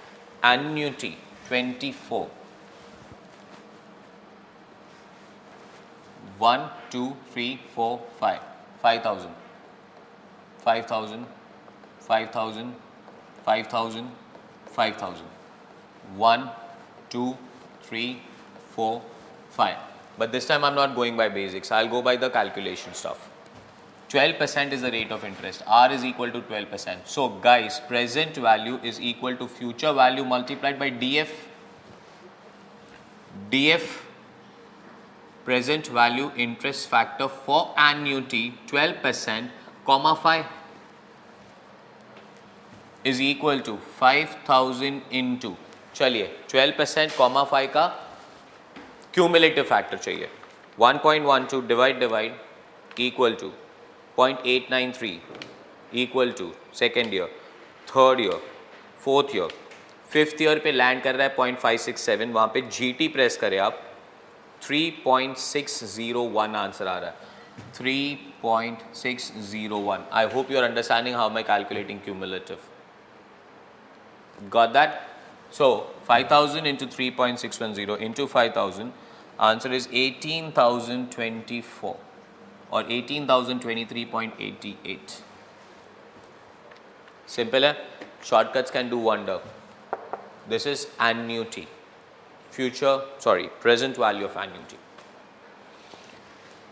Annuity 24. 1, 2, 3, 4, 5. 5,000. 5,000. 5,000. 5,000. 5,000. 1, 2, 3, 4, 5. But this time I'm not going by basics. I'll go by the calculation stuff. 12% is the rate of interest. R is equal to 12%. So guys, present value is equal to future value multiplied by DF. DF, present value interest factor for annuity 12%, comma 5 is equal to 5,000 into, चलिए 12% comma 5 का cumulative factor चाहिए. 1.12 divide equal to 0.893 equal to second year, third year, fourth year, fifth year पे land कर रहा है 0.567. वहाँ पे GT press करें आप 3.601 आंसर आ रहा है. 3.601. I hope you are understanding how am I calculating cumulative. Got that? So 5,000 into 3.610 into 5,000, answer is 18,024 or 18,023.88. Simple hai? Shortcuts can do wonder. This is annuity. Present value of annuity.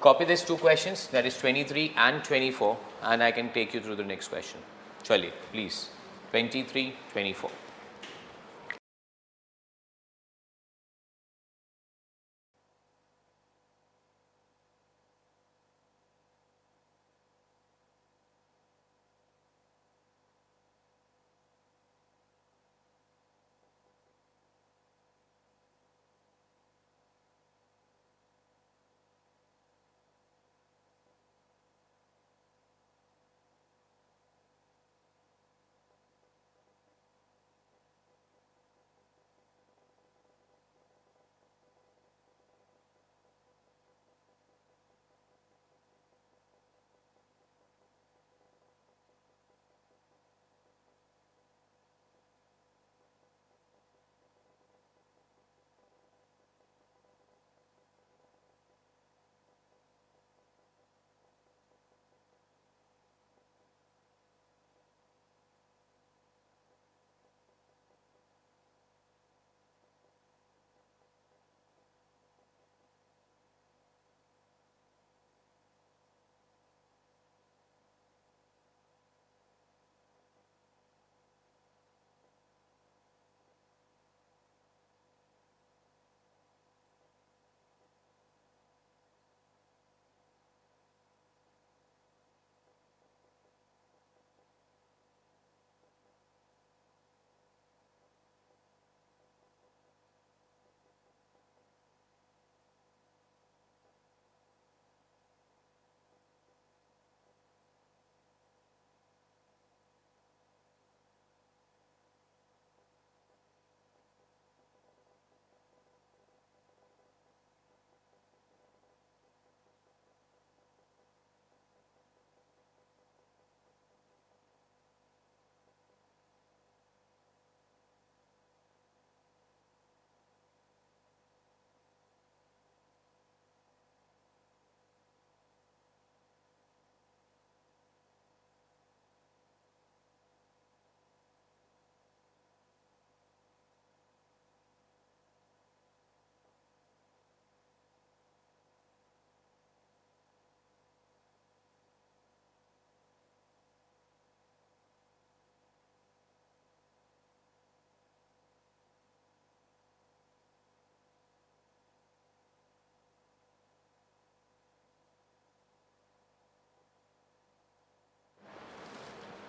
Copy these two questions, that is 23 and 24, and I can take you through the next question. Chaliye, please. 23, 24.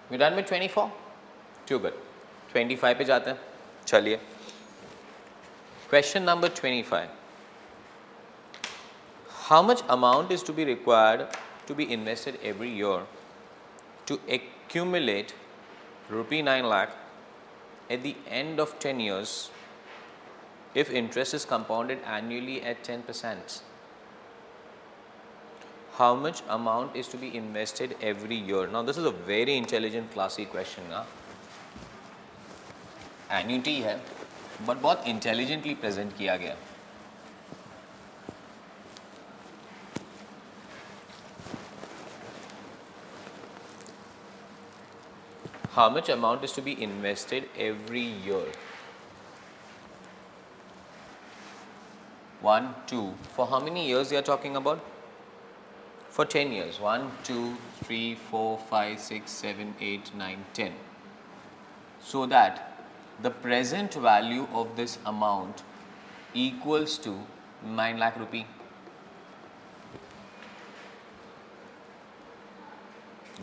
We done with 24? Too good. 25 पे जाते हैं. चलिए. Question number 25. How much amount is to be required to be invested every year to accumulate rupee 9 lakh at the end of 10 years if interest is compounded annually at 10%? How much amount is to be invested every year? Now this is a very intelligent classy question. Annuity है but बहुत intelligently present किया गया. How much amount is to be invested every year? 1, 2. For how many years you are talking about? For 10 years. 1, 2, 3, 4, 5, 6, 7, 8, 9, 10. So that the present value of this amount equals to 9 lakh rupee.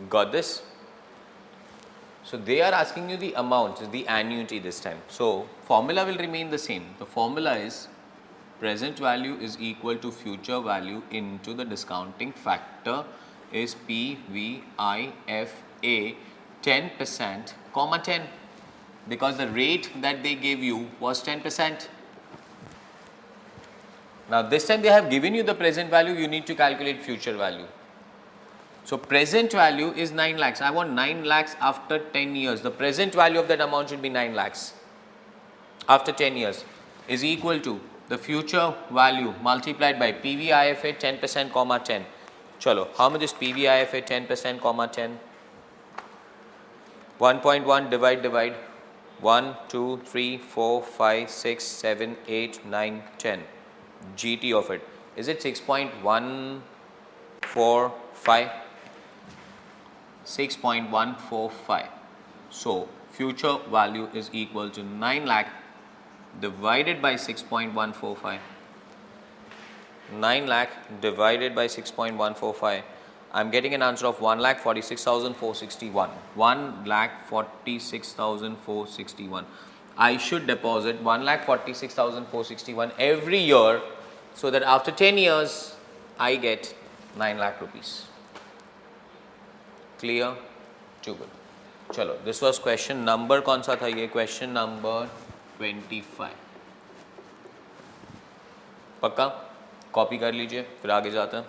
Got this? So they are asking you the amount, the annuity this time. So formula will remain the same. The formula is present value is equal to future value into the discounting factor is PVIFA 10%, comma 10, because the rate that they gave you was 10%. Now this time they have given you the present value, you need to calculate future value. So present value is 9 lakhs. I want 9 lakhs after 10 years. The present value of that amount should be 9 lakhs after 10 years is equal to the future value multiplied by PVIFA 10%, comma 10. Chalo, how much is PVIFA 10%, comma 10? 1.1 divide 1, 2, 3, 4, 5, 6, 7, 8, 9, 10. GT of it. Is it 6.145? 6.145. So future value is equal to 9 lakh divided by 6.145. 9 lakh divided by 6.145. I'm getting an answer of 1,46,461. 1,46,461. I should deposit 1,46,461 every year so that after 10 years I get 9 lakh rupees. Clear? Too good. Chalo, this was question number कौन सा था ये? Question number 25. पक्का? Copy कर लीजिए, फिर आगे जाते हैं.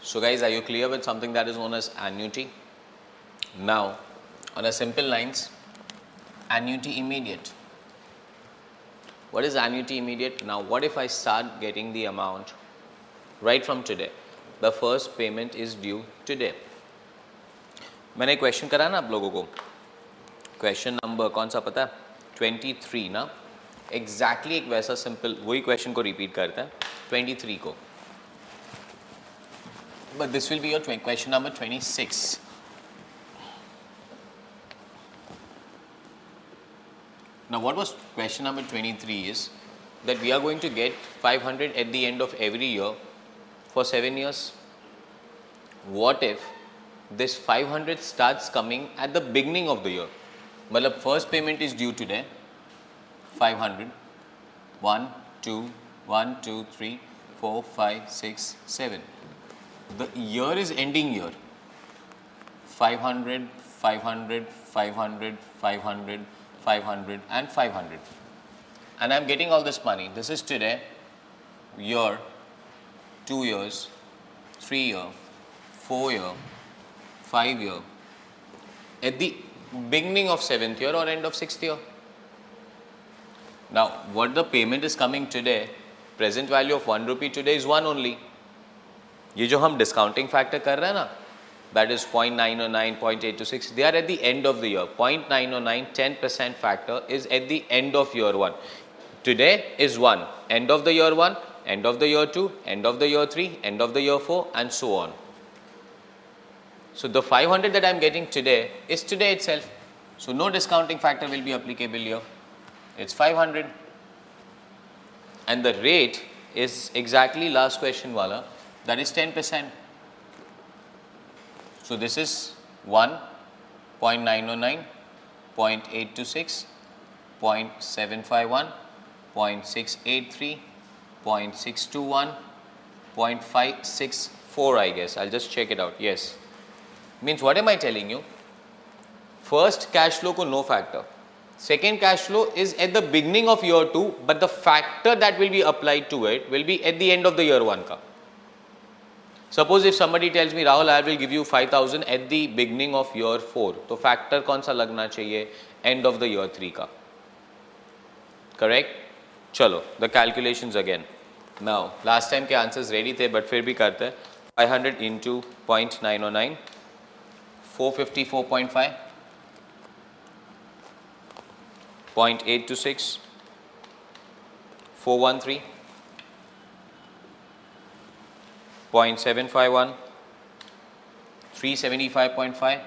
So guys, are you clear with something that is known as annuity? Now, on a simple lines, annuity immediate. What is annuity immediate? Now, what if I start getting the amount right from today? The first payment is due today. मैंने question करा ना आप लोगों को, question number कौन सा पता है? 23 ना, एग्जैक्टली एक वैसा सिंपल वही क्वेश्चन को रिपीट करते हैं 23 को. But this will be your question number 26. Now what was question number 23 is that we are going to get 500 at the end of every year for 7 years. What if this 500 starts coming at the beginning of the year? Matlab first payment is due today, 500. 1, 2, 1, 2, 3, 4, 5, 6, 7. The year is ending year. 500, 500, 500, 500, 500 and 500. And I'm getting all this money. This is today, year, 2 years, 3 year, 4 year, 5 year, at the beginning of 7th year or end of 6th year. Now, what the payment is coming today, present value of 1 rupee today is 1 only. ये जो हम discounting factor कर रहे हैं ना, that is 0.909, 0.826, they are at the end of the year. 0.909, 10% factor is at the end of year 1. Today is 1, end of the year 1, end of the year 2, end of the year 3, end of the year 4, and so on. So the 500 that I am getting today is today itself. So no discounting factor will be applicable here. It's 500. And the rate is exactly last question wala, that is 10%. So this is 1, 0.909, 0.826, 0.751, 0.683, 0.621, 0.564, I guess. I'll just check it out. Yes. Means what am I telling you? First cash flow ko no factor. Second cash flow is at the beginning of year 2, but the factor that will be applied to it will be at the end of the year 1 ka. Suppose if somebody tells me, Rahul, I will give you 5,000 at the beginning of year 4. तो factor कौन सा लगना चाहिए? End of the year 3 का. Correct? चलो, the calculations again. Now, last time के answers ready थे, but फिर भी करते हैं. 500 into 0.909, 454.5, 0.826, 413, 0.751, 375.5,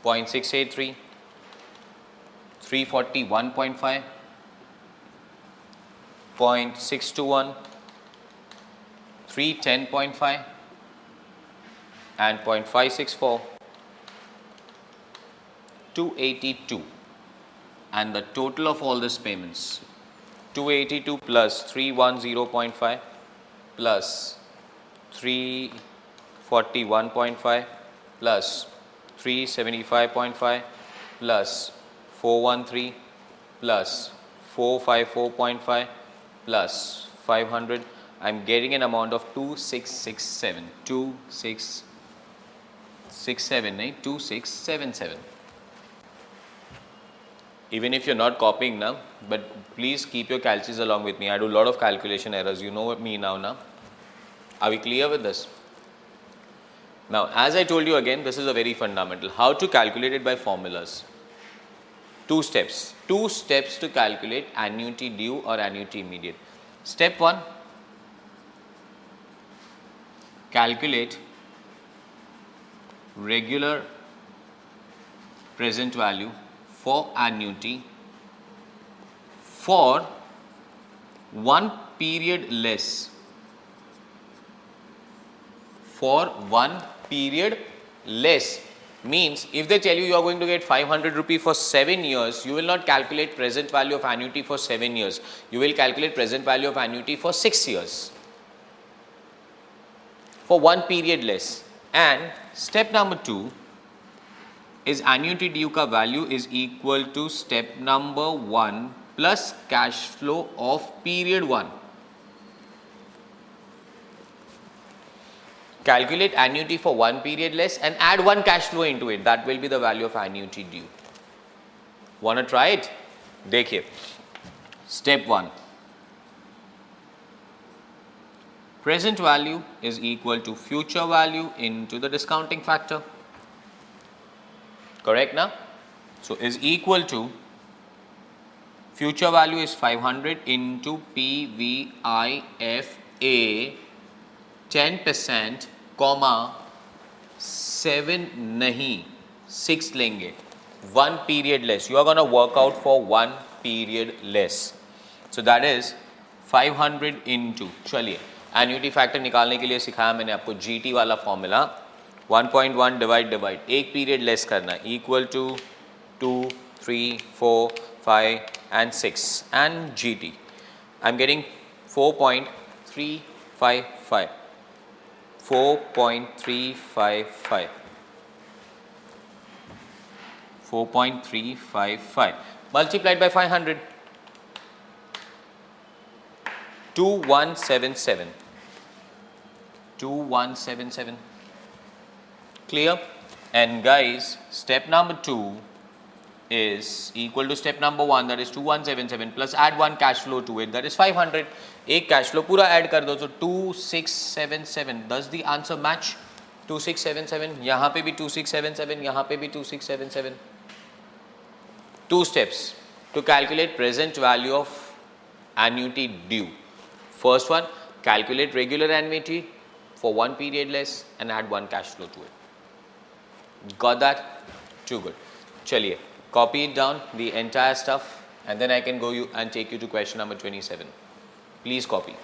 0.683, 341.5, 0.621, 310.5, and 0.564, 282. And the total of all these payments, 282 plus 310.5 plus 341.5 plus 375.5 plus 413 plus 454.5, plus 500. I'm getting an amount of 2667. 2667, nahin, 2677. Even if you're not copying now, but please keep your calculus along with me. I do a lot of calculation errors. You know me now. Are we clear with this? Now, as I told you again, this is a very fundamental. How to calculate it by formulas? 2 steps. 2 steps to calculate annuity due or annuity immediate. Step 1, calculate regular present value for annuity for 1 period less. For 1 period less means if they tell you are going to get 500 rupee for 7 years, you will not calculate present value of annuity for 7 years. You will calculate present value of annuity for 6 years. For 1 period less. And step number 2 is annuity due ka value is equal to step number 1 plus cash flow of period 1. Calculate annuity for 1 period less and add 1 cash flow into it. That will be the value of annuity due. Want to try it? Dekhiye. Step 1. Present value is equal to future value into the discounting factor. Correct now? So is equal to future value is 500 into PVIFA 10% comma 7 nahi 6 lenge. 1 period less. You are going to work out for 1 period less. So that is 500 into चलिए annuity factor निकालने के लिए सिखाया मैंने आपको GT वाला formula 1.1 divide 1 period less करना equal to 2, 3, 4, 5 and 6 and GT. I'm getting 4.355. 4.355. 4.355 multiplied by 500. 2177. 2177. Clear? And guys, step number 2 is equal to step number 1, that is 2177, plus add 1 cash flow to it, that is 500. एक cash flow पूरा add कर दो, so 2677. Does the answer match? 2677. यहाँ पे भी 2677, यहाँ पे भी 2677. 2 steps to calculate present value of annuity due. First one, calculate regular annuity for 1 period less and add 1 cash flow to it. Got that? Too good. Chaliye, copy it down, the entire stuff, and then I can go and take you to question number 27. Please copy.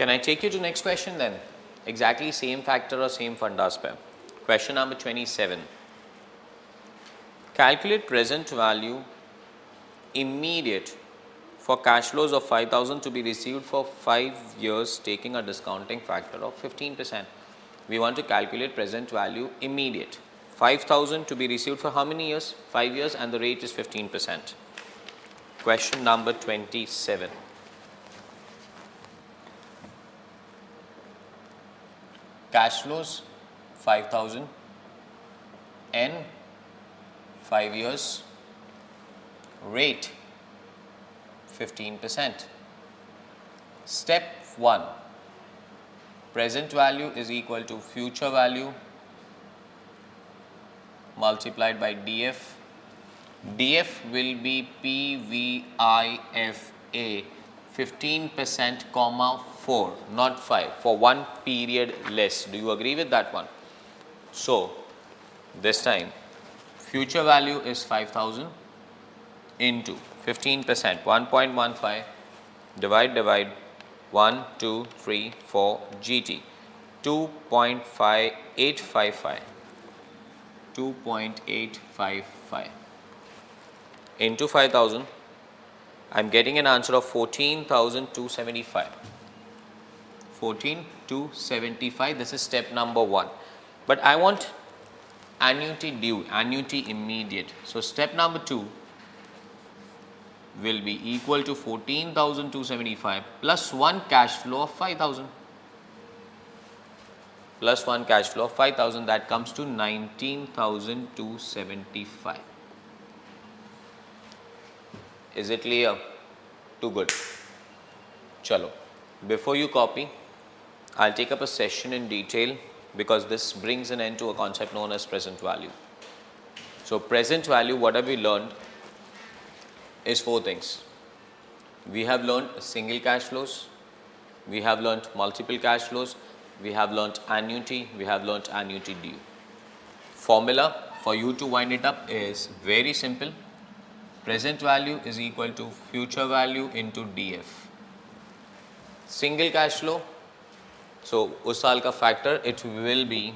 Can I take you to next question then? Exactly same factor or same fundas pe. Question number 27. Calculate present value immediate for cash flows of 5,000 to be received for 5 years taking a discounting factor of 15%. We want to calculate present value immediate. 5,000 to be received for how many years? 5 years, and the rate is 15%. Question number 27. Cash flows 5,000 N 5 years, rate 15%. Step 1, present value is equal to future value multiplied by DF. DF will be PVIFA 15% comma 4, not 5, for 1 period less. Do you agree with that one? So this time future value is 5,000 into 15%, 1.15 divide 1, 2, 3, 4 GT, 2.5855, 2.855 into 5,000. I'm getting an answer of 14,275. 14,275. This is step number 1. But I want annuity due, annuity immediate. So step number 2 will be equal to 14,275 plus 1 cash flow of 5,000. Plus 1 cash flow of 5,000, that comes to 19,275. Is it clear? Too good. Chalo. Before you copy, I'll take up a session in detail because this brings an end to a concept known as present value. So present value, what have we learned is 4 things. We have learned single cash flows, we have learned multiple cash flows, we have learned annuity, we have learned annuity due. Formula for you to wind it up is very simple. Present value is equal to future value into DF. Single cash flow, so उस साल का factor, it will be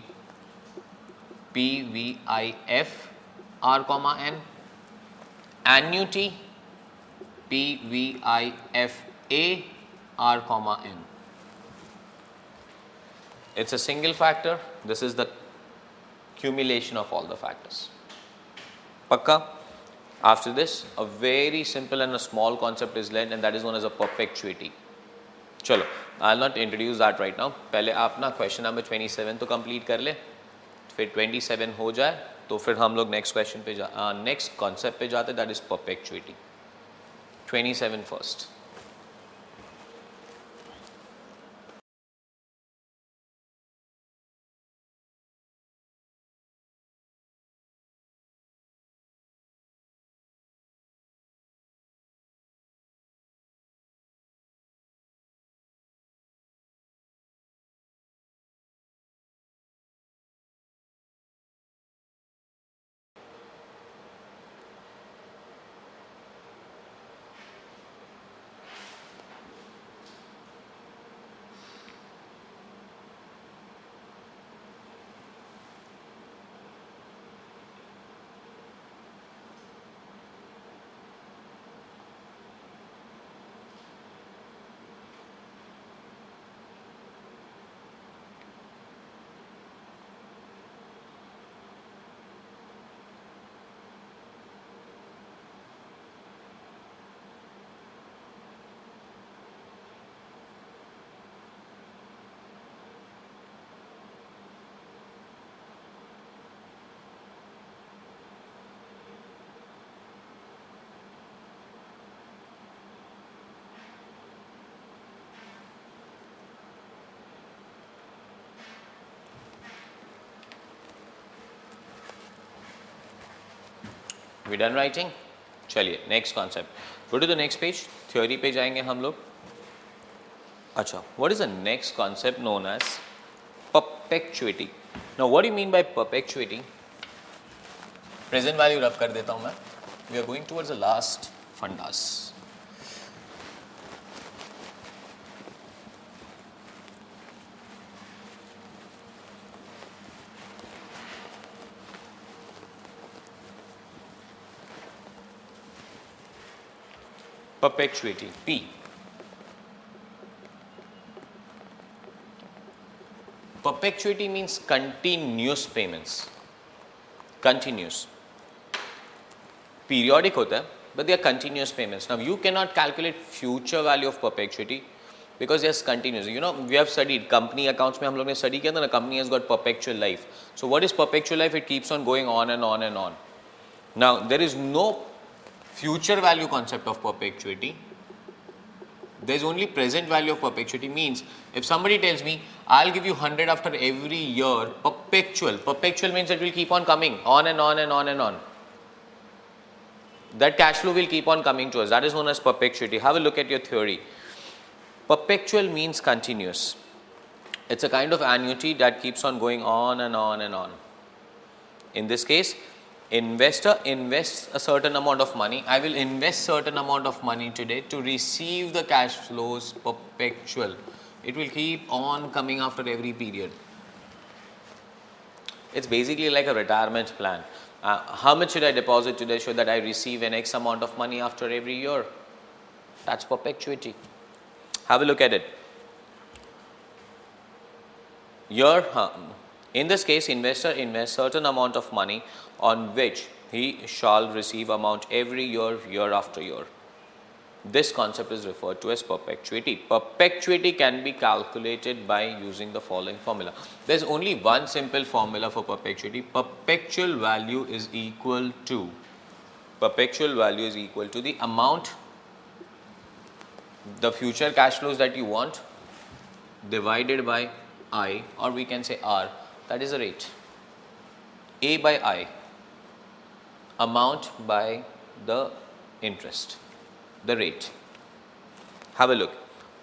PVIF R comma N. Annuity PVIFA R comma N. It's a single factor. This is the accumulation of all the factors. Pakka? After this, a very simple and a small concept is learned, and that is known as a perpetuity. Chalo, I'll not introduce that right now. पहले आप ना question number 27 तो complete कर ले, फिर 27 हो जाए तो फिर हम लोग next question पे next concept पे जाते, that is perpetuity. 27 first. We done writing? चलिए next concept. Go to the next page. Theory पे जाएंगे हम लोग. अच्छा, what is the next concept known as perpetuity? Now, what do you mean by perpetuity? Present value रब कर देता हूँ मैं. We are going towards the last fundas. Perpetuity, P. Perpetuity means continuous payments. Continuous. Periodic होता है, but they are continuous payments. Now you cannot calculate future value of perpetuity because yes, continuous. You know, we have studied company accounts में हम लोग ने study किया था ना, company has got perpetual life. So what is perpetual life? It keeps on going on and on and on. Now there is no future value concept of perpetuity. There is only present value of perpetuity. Means if somebody tells me I'll give you 100 after every year, perpetual means it will keep on coming on and on and on and on. That cash flow will keep on coming to us. That is known as perpetuity. Have a look at your theory. Perpetual means continuous. It's a kind of annuity that keeps on going on and on and on. In this case, investor invests a certain amount of money. I will invest certain amount of money today to receive the cash flows perpetual. It will keep on coming after every period. It's basically like a retirement plan. How much should I deposit today so that I receive an X amount of money after every year? That's perpetuity. Have a look at it. In this case, investor invests certain amount of money on which he shall receive amount every year, year after year. This concept is referred to as perpetuity. Perpetuity can be calculated by using the following formula. There is only one simple formula for perpetuity. Perpetual value is equal to perpetual value is equal to the amount, the future cash flows that you want, divided by I, or we can say R, that is the rate. A by I, amount by the interest, the rate. Have a look.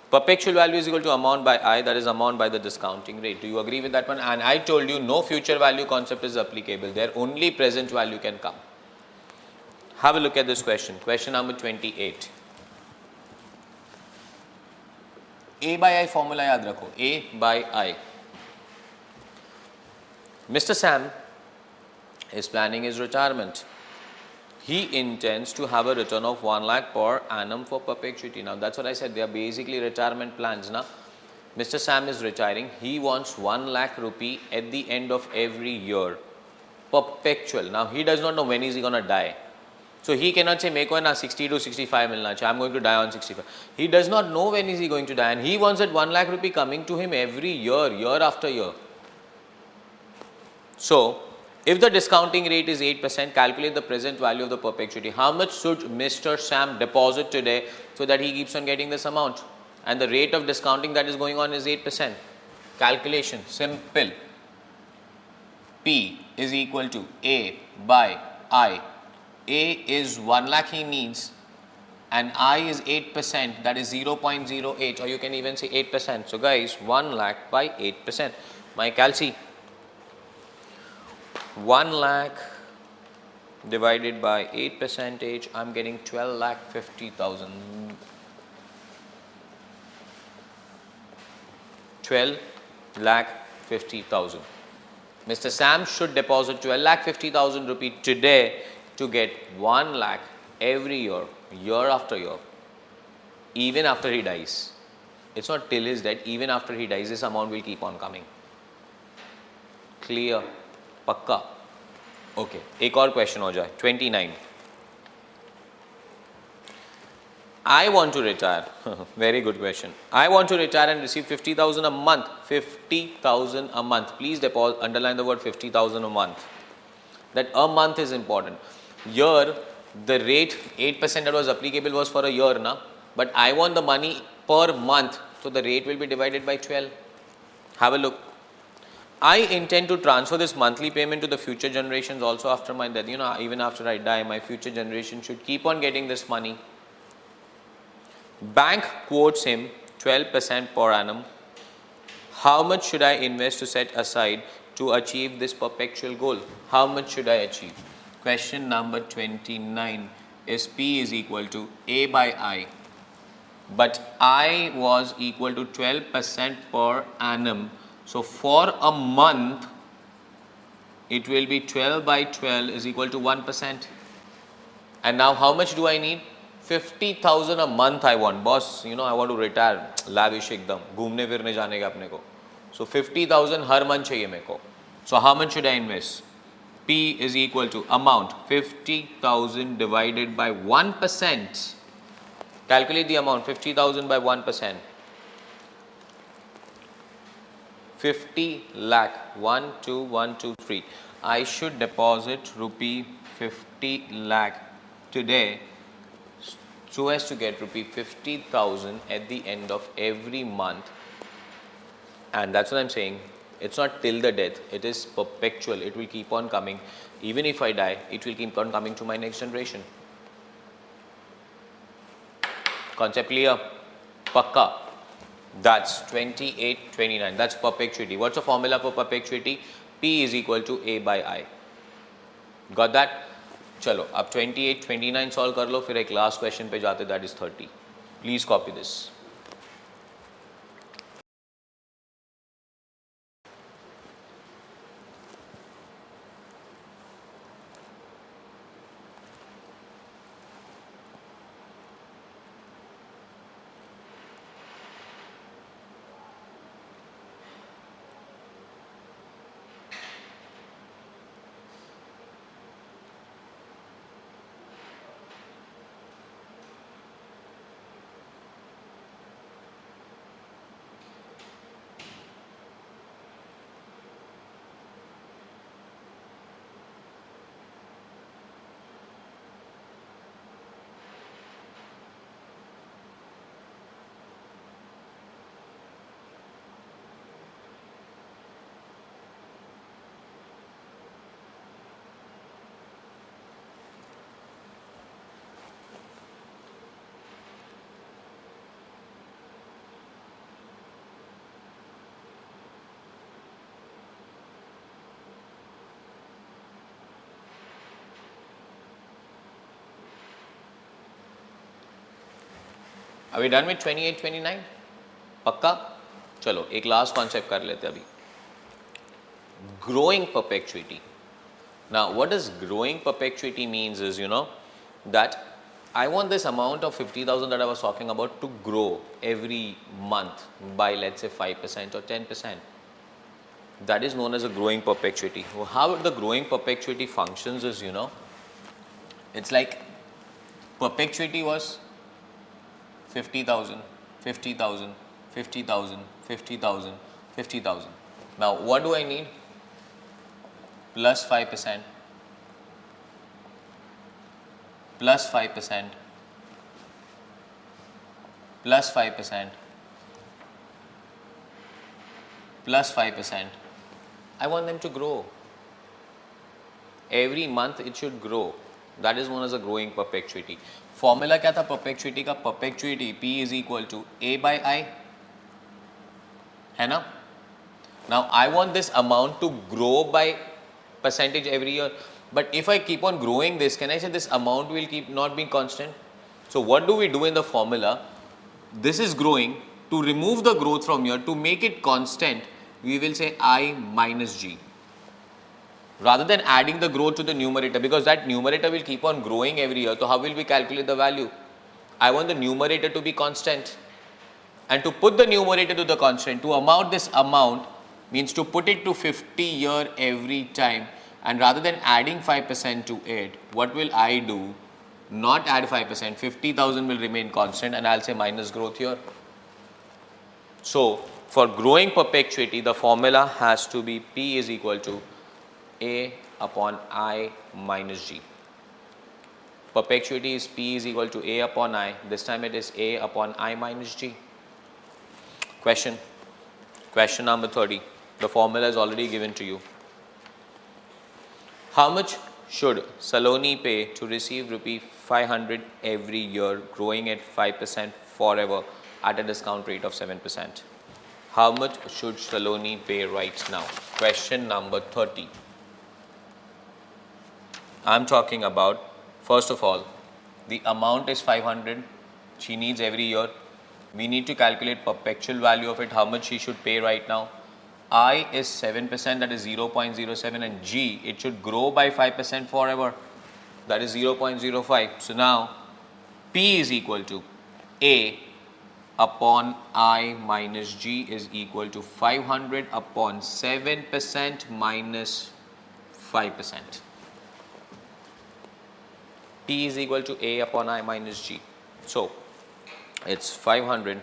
Perpetual value is equal to amount by I, that is amount by the discounting rate. Do you agree with that one? And I told you no future value concept is applicable there, only present value can come. Have a look at this question. Question number 28. A by I formula yaad rakho. A by I. Mr. Sam is planning his retirement. He intends to have a return of 1 lakh per annum for perpetuity. Now that's what I said, they are basically retirement plans. Now Mr. Sam is retiring, he wants 1 lakh rupee at the end of every year, perpetual. Now he does not know when is he going to die. So he cannot say, meko na 60 to 65 milna chahiye, I'm going to die on 65. He does not know when is he going to die, and he wants that 1 lakh rupee coming to him every year, year after year. So if the discounting rate is 8%, calculate the present value of the perpetuity. How much should Mr. Sam deposit today so that he keeps on getting this amount? And the rate of discounting that is going on is 8%. Calculation, simple. P is equal to A by I. A is 1 lakh he needs, and I is 8%, that is 0.08, or you can even say 8%. So guys, 1 lakh by 8%. My calci. 1 lakh divided by 8%, I'm getting 12 lakh 50,000. 12 lakh 50,000. Mr. Sam should deposit 12 lakh 50,000 rupee today to get 1 lakh every year, year after year, even after he dies. It's not till his death, even after he dies, this amount will keep on coming. Clear? Pakka. Okay, एक और question हो जाए. 29. I want to retire. Very good question. I want to retire and receive 50,000 a month. 50,000 a month. Please deposit, underline the word 50,000 a month. That a month is important. Here, the rate 8% that was applicable was for a year, na? But I want the money per month. So the rate will be divided by 12. Have a look. I intend to transfer this monthly payment to the future generations also after my death. You know, even after I die, my future generation should keep on getting this money. Bank quotes him 12% per annum. How much should I invest to set aside to achieve this perpetual goal? How much should I achieve? Question number 29 is P is equal to A by I. But I was equal to 12% per annum. So for a month, it will be 12 by 12 is equal to 1%. And now how much do I need? 50,000 a month I want. Boss, you know, I want to retire. Lavish ekdam. Ghumne firne jane ka apne ko. So 50,000 har month chahiye meko. So how much should I invest? P is equal to amount 50,000 divided by 1%. Calculate the amount 50,000 by 1%. 50 lakh 1 2 1 2 3. I should deposit rupee 50 lakh today so as to get rupee 50,000 at the end of every month. And that's what I'm saying. It's not till the death. It is perpetual. It will keep on coming. Even if I die, it will keep on coming to my next generation. Concept clear? Pakka. That's 28, 29. That's perpetuity. What's the formula for perpetuity? P is equal to A by I. Got that? Chalo, अब 28, 29 solve कर लो, फिर एक last question पे जाते, that is 30. Please copy this. Are we done with 28, 29? पक्का? चलो एक लास्ट कॉन्सेप्ट कर लेते अभी. Growing perpetuity. Now what does growing perpetuity means is, that I want this amount of 50,000 that I was talking about to grow every month by, let's say, 5% or 10%. That is known as a growing perpetuity. How the growing perpetuity functions is, it's like perpetuity was 50,000, 50,000, 50,000, 50,000, 50,000. Now what do I need? Plus 5%, plus 5%, plus 5%, plus 5%. I want them to grow. Every month it should grow. That is known as a growing perpetuity. Formula क्या था perpetuity का? Perpetuity P is equal to A by I, है ना? Now I want this amount to grow by percentage every year. But if I keep on growing this, can I say this amount will keep not being constant? So what do we do in the formula? This is growing. To remove the growth from here, to make it constant, we will say I minus G. Rather than adding the growth to the numerator, because that numerator will keep on growing every year. So how will we calculate the value? I want the numerator to be constant. And to put the numerator to the constant, to amount this amount, means to put it to 50 year every time, and rather than adding 5% to it, what will I do? Not add 5%, 50,000 will remain constant, and I'll say minus growth here. So for growing perpetuity, the formula has to be P is equal to A upon I minus G. Perpetuity is P is equal to A upon I. This time it is A upon I minus G. Question number 30. The formula is already given to you. How much should Saloni pay to receive rupee 500 every year, growing at 5% forever at a discount rate of 7%? How much should Saloni pay right now? Question number 30. I'm talking about, first of all, the amount is 500. She needs every year. We need to calculate perpetual value of it, how much she should pay right now. I is 7%, that is 0.07, and G, it should grow by 5% forever, that is 0.05. So now P is equal to A upon I minus G is equal to 500 upon 7% minus 5%. P is equal to A upon I minus G. So it's 500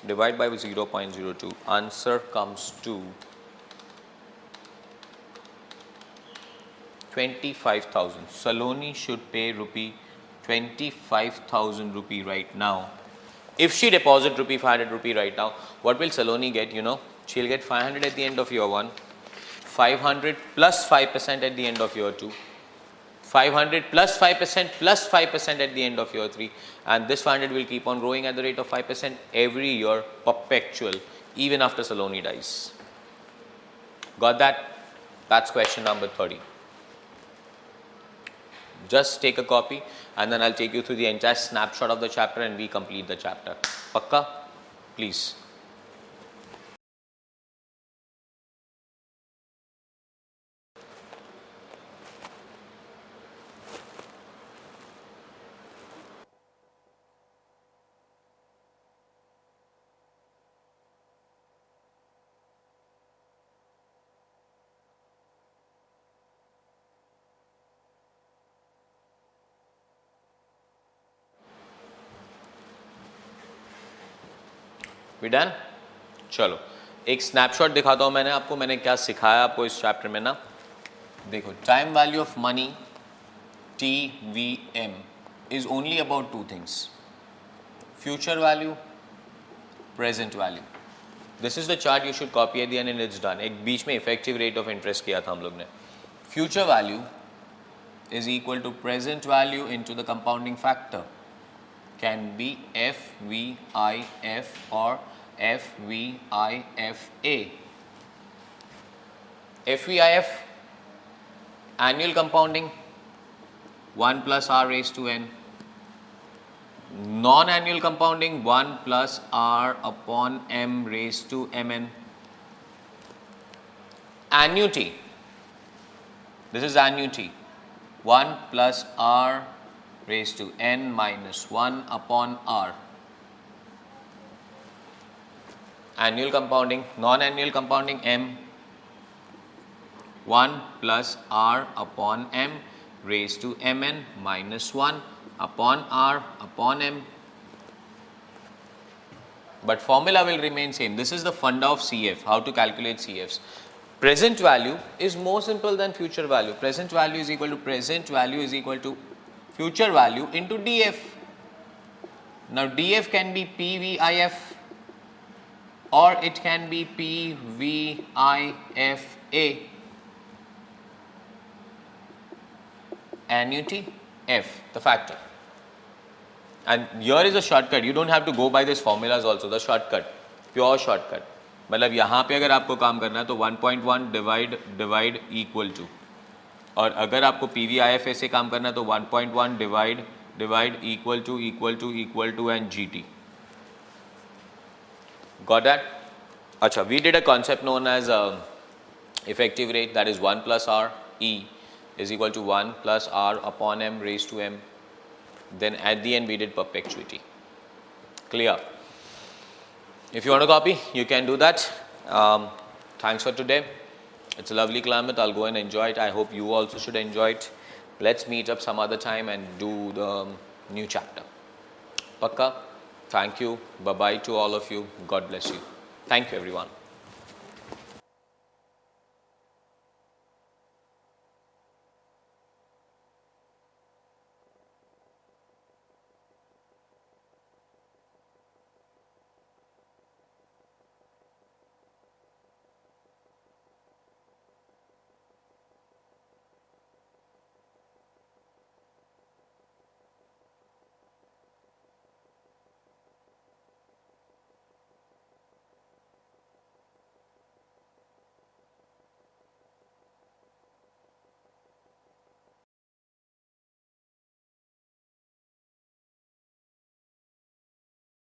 divided by 0.02. Answer comes to 25,000. Saloni should pay rupee 25,000 rupee right now. If she deposit rupee 500 rupee right now, what will Saloni get? She'll get 500 at the end of year 1, 500 plus 5% at the end of year 2, 500 plus 5% plus 5% at the end of year 3, and this 500 will keep on growing at the rate of 5% every year, perpetual, even after Saloni dies. Got that? That's question number 30. Just take a copy and then I'll take you through the entire snapshot of the chapter and we complete the chapter. Pakka? Please. We done? चलो एक snapshot दिखाता हूँ मैंने क्या सिखाया आपको इस chapter में ना. देखो, time value of money TVM is only about two things: future value, present value. This is the chart you should copy at the end and it's done. एक बीच में effective rate of interest किया था हम लोग ने. Future value is equal to present value into the compounding factor. Can be FVIF or FVIFA. FVIF, annual compounding, 1 plus R raised to n. Non-annual compounding 1 plus R upon M raised to Mn. Annuity. This is annuity. 1 plus R raised to N minus 1 upon R. Annual compounding, non-annual compounding M. 1 plus R upon M raised to Mn minus 1 upon R upon M. But formula will remain same. This is the funda of CF, how to calculate CFs. Present value is more simple than future value. Present value is equal to future value into DF. Now DF can be PVIF or it can be PVIFA. Annuity F, the factor. And here is a shortcut. You don't have to go by these formulas also. The shortcut, pure shortcut. मतलब यहाँ पे अगर आपको काम करना है तो 1.1 divide equal to, और अगर आपको PVIFA से काम करना है तो 1.1 divide equal to and GT. Got that? अच्छा, we did a concept known as effective rate, that is 1 plus R E is equal to 1 plus R upon M raised to M. Then at the end we did perpetuity. Clear? If you want to copy, you can do that. Thanks for today. It's a lovely climate. I'll go and enjoy it. I hope you also should enjoy it. Let's meet up some other time and do the new chapter. Pakka. Thank you. Bye-bye to all of you. God bless you. Thank you, everyone.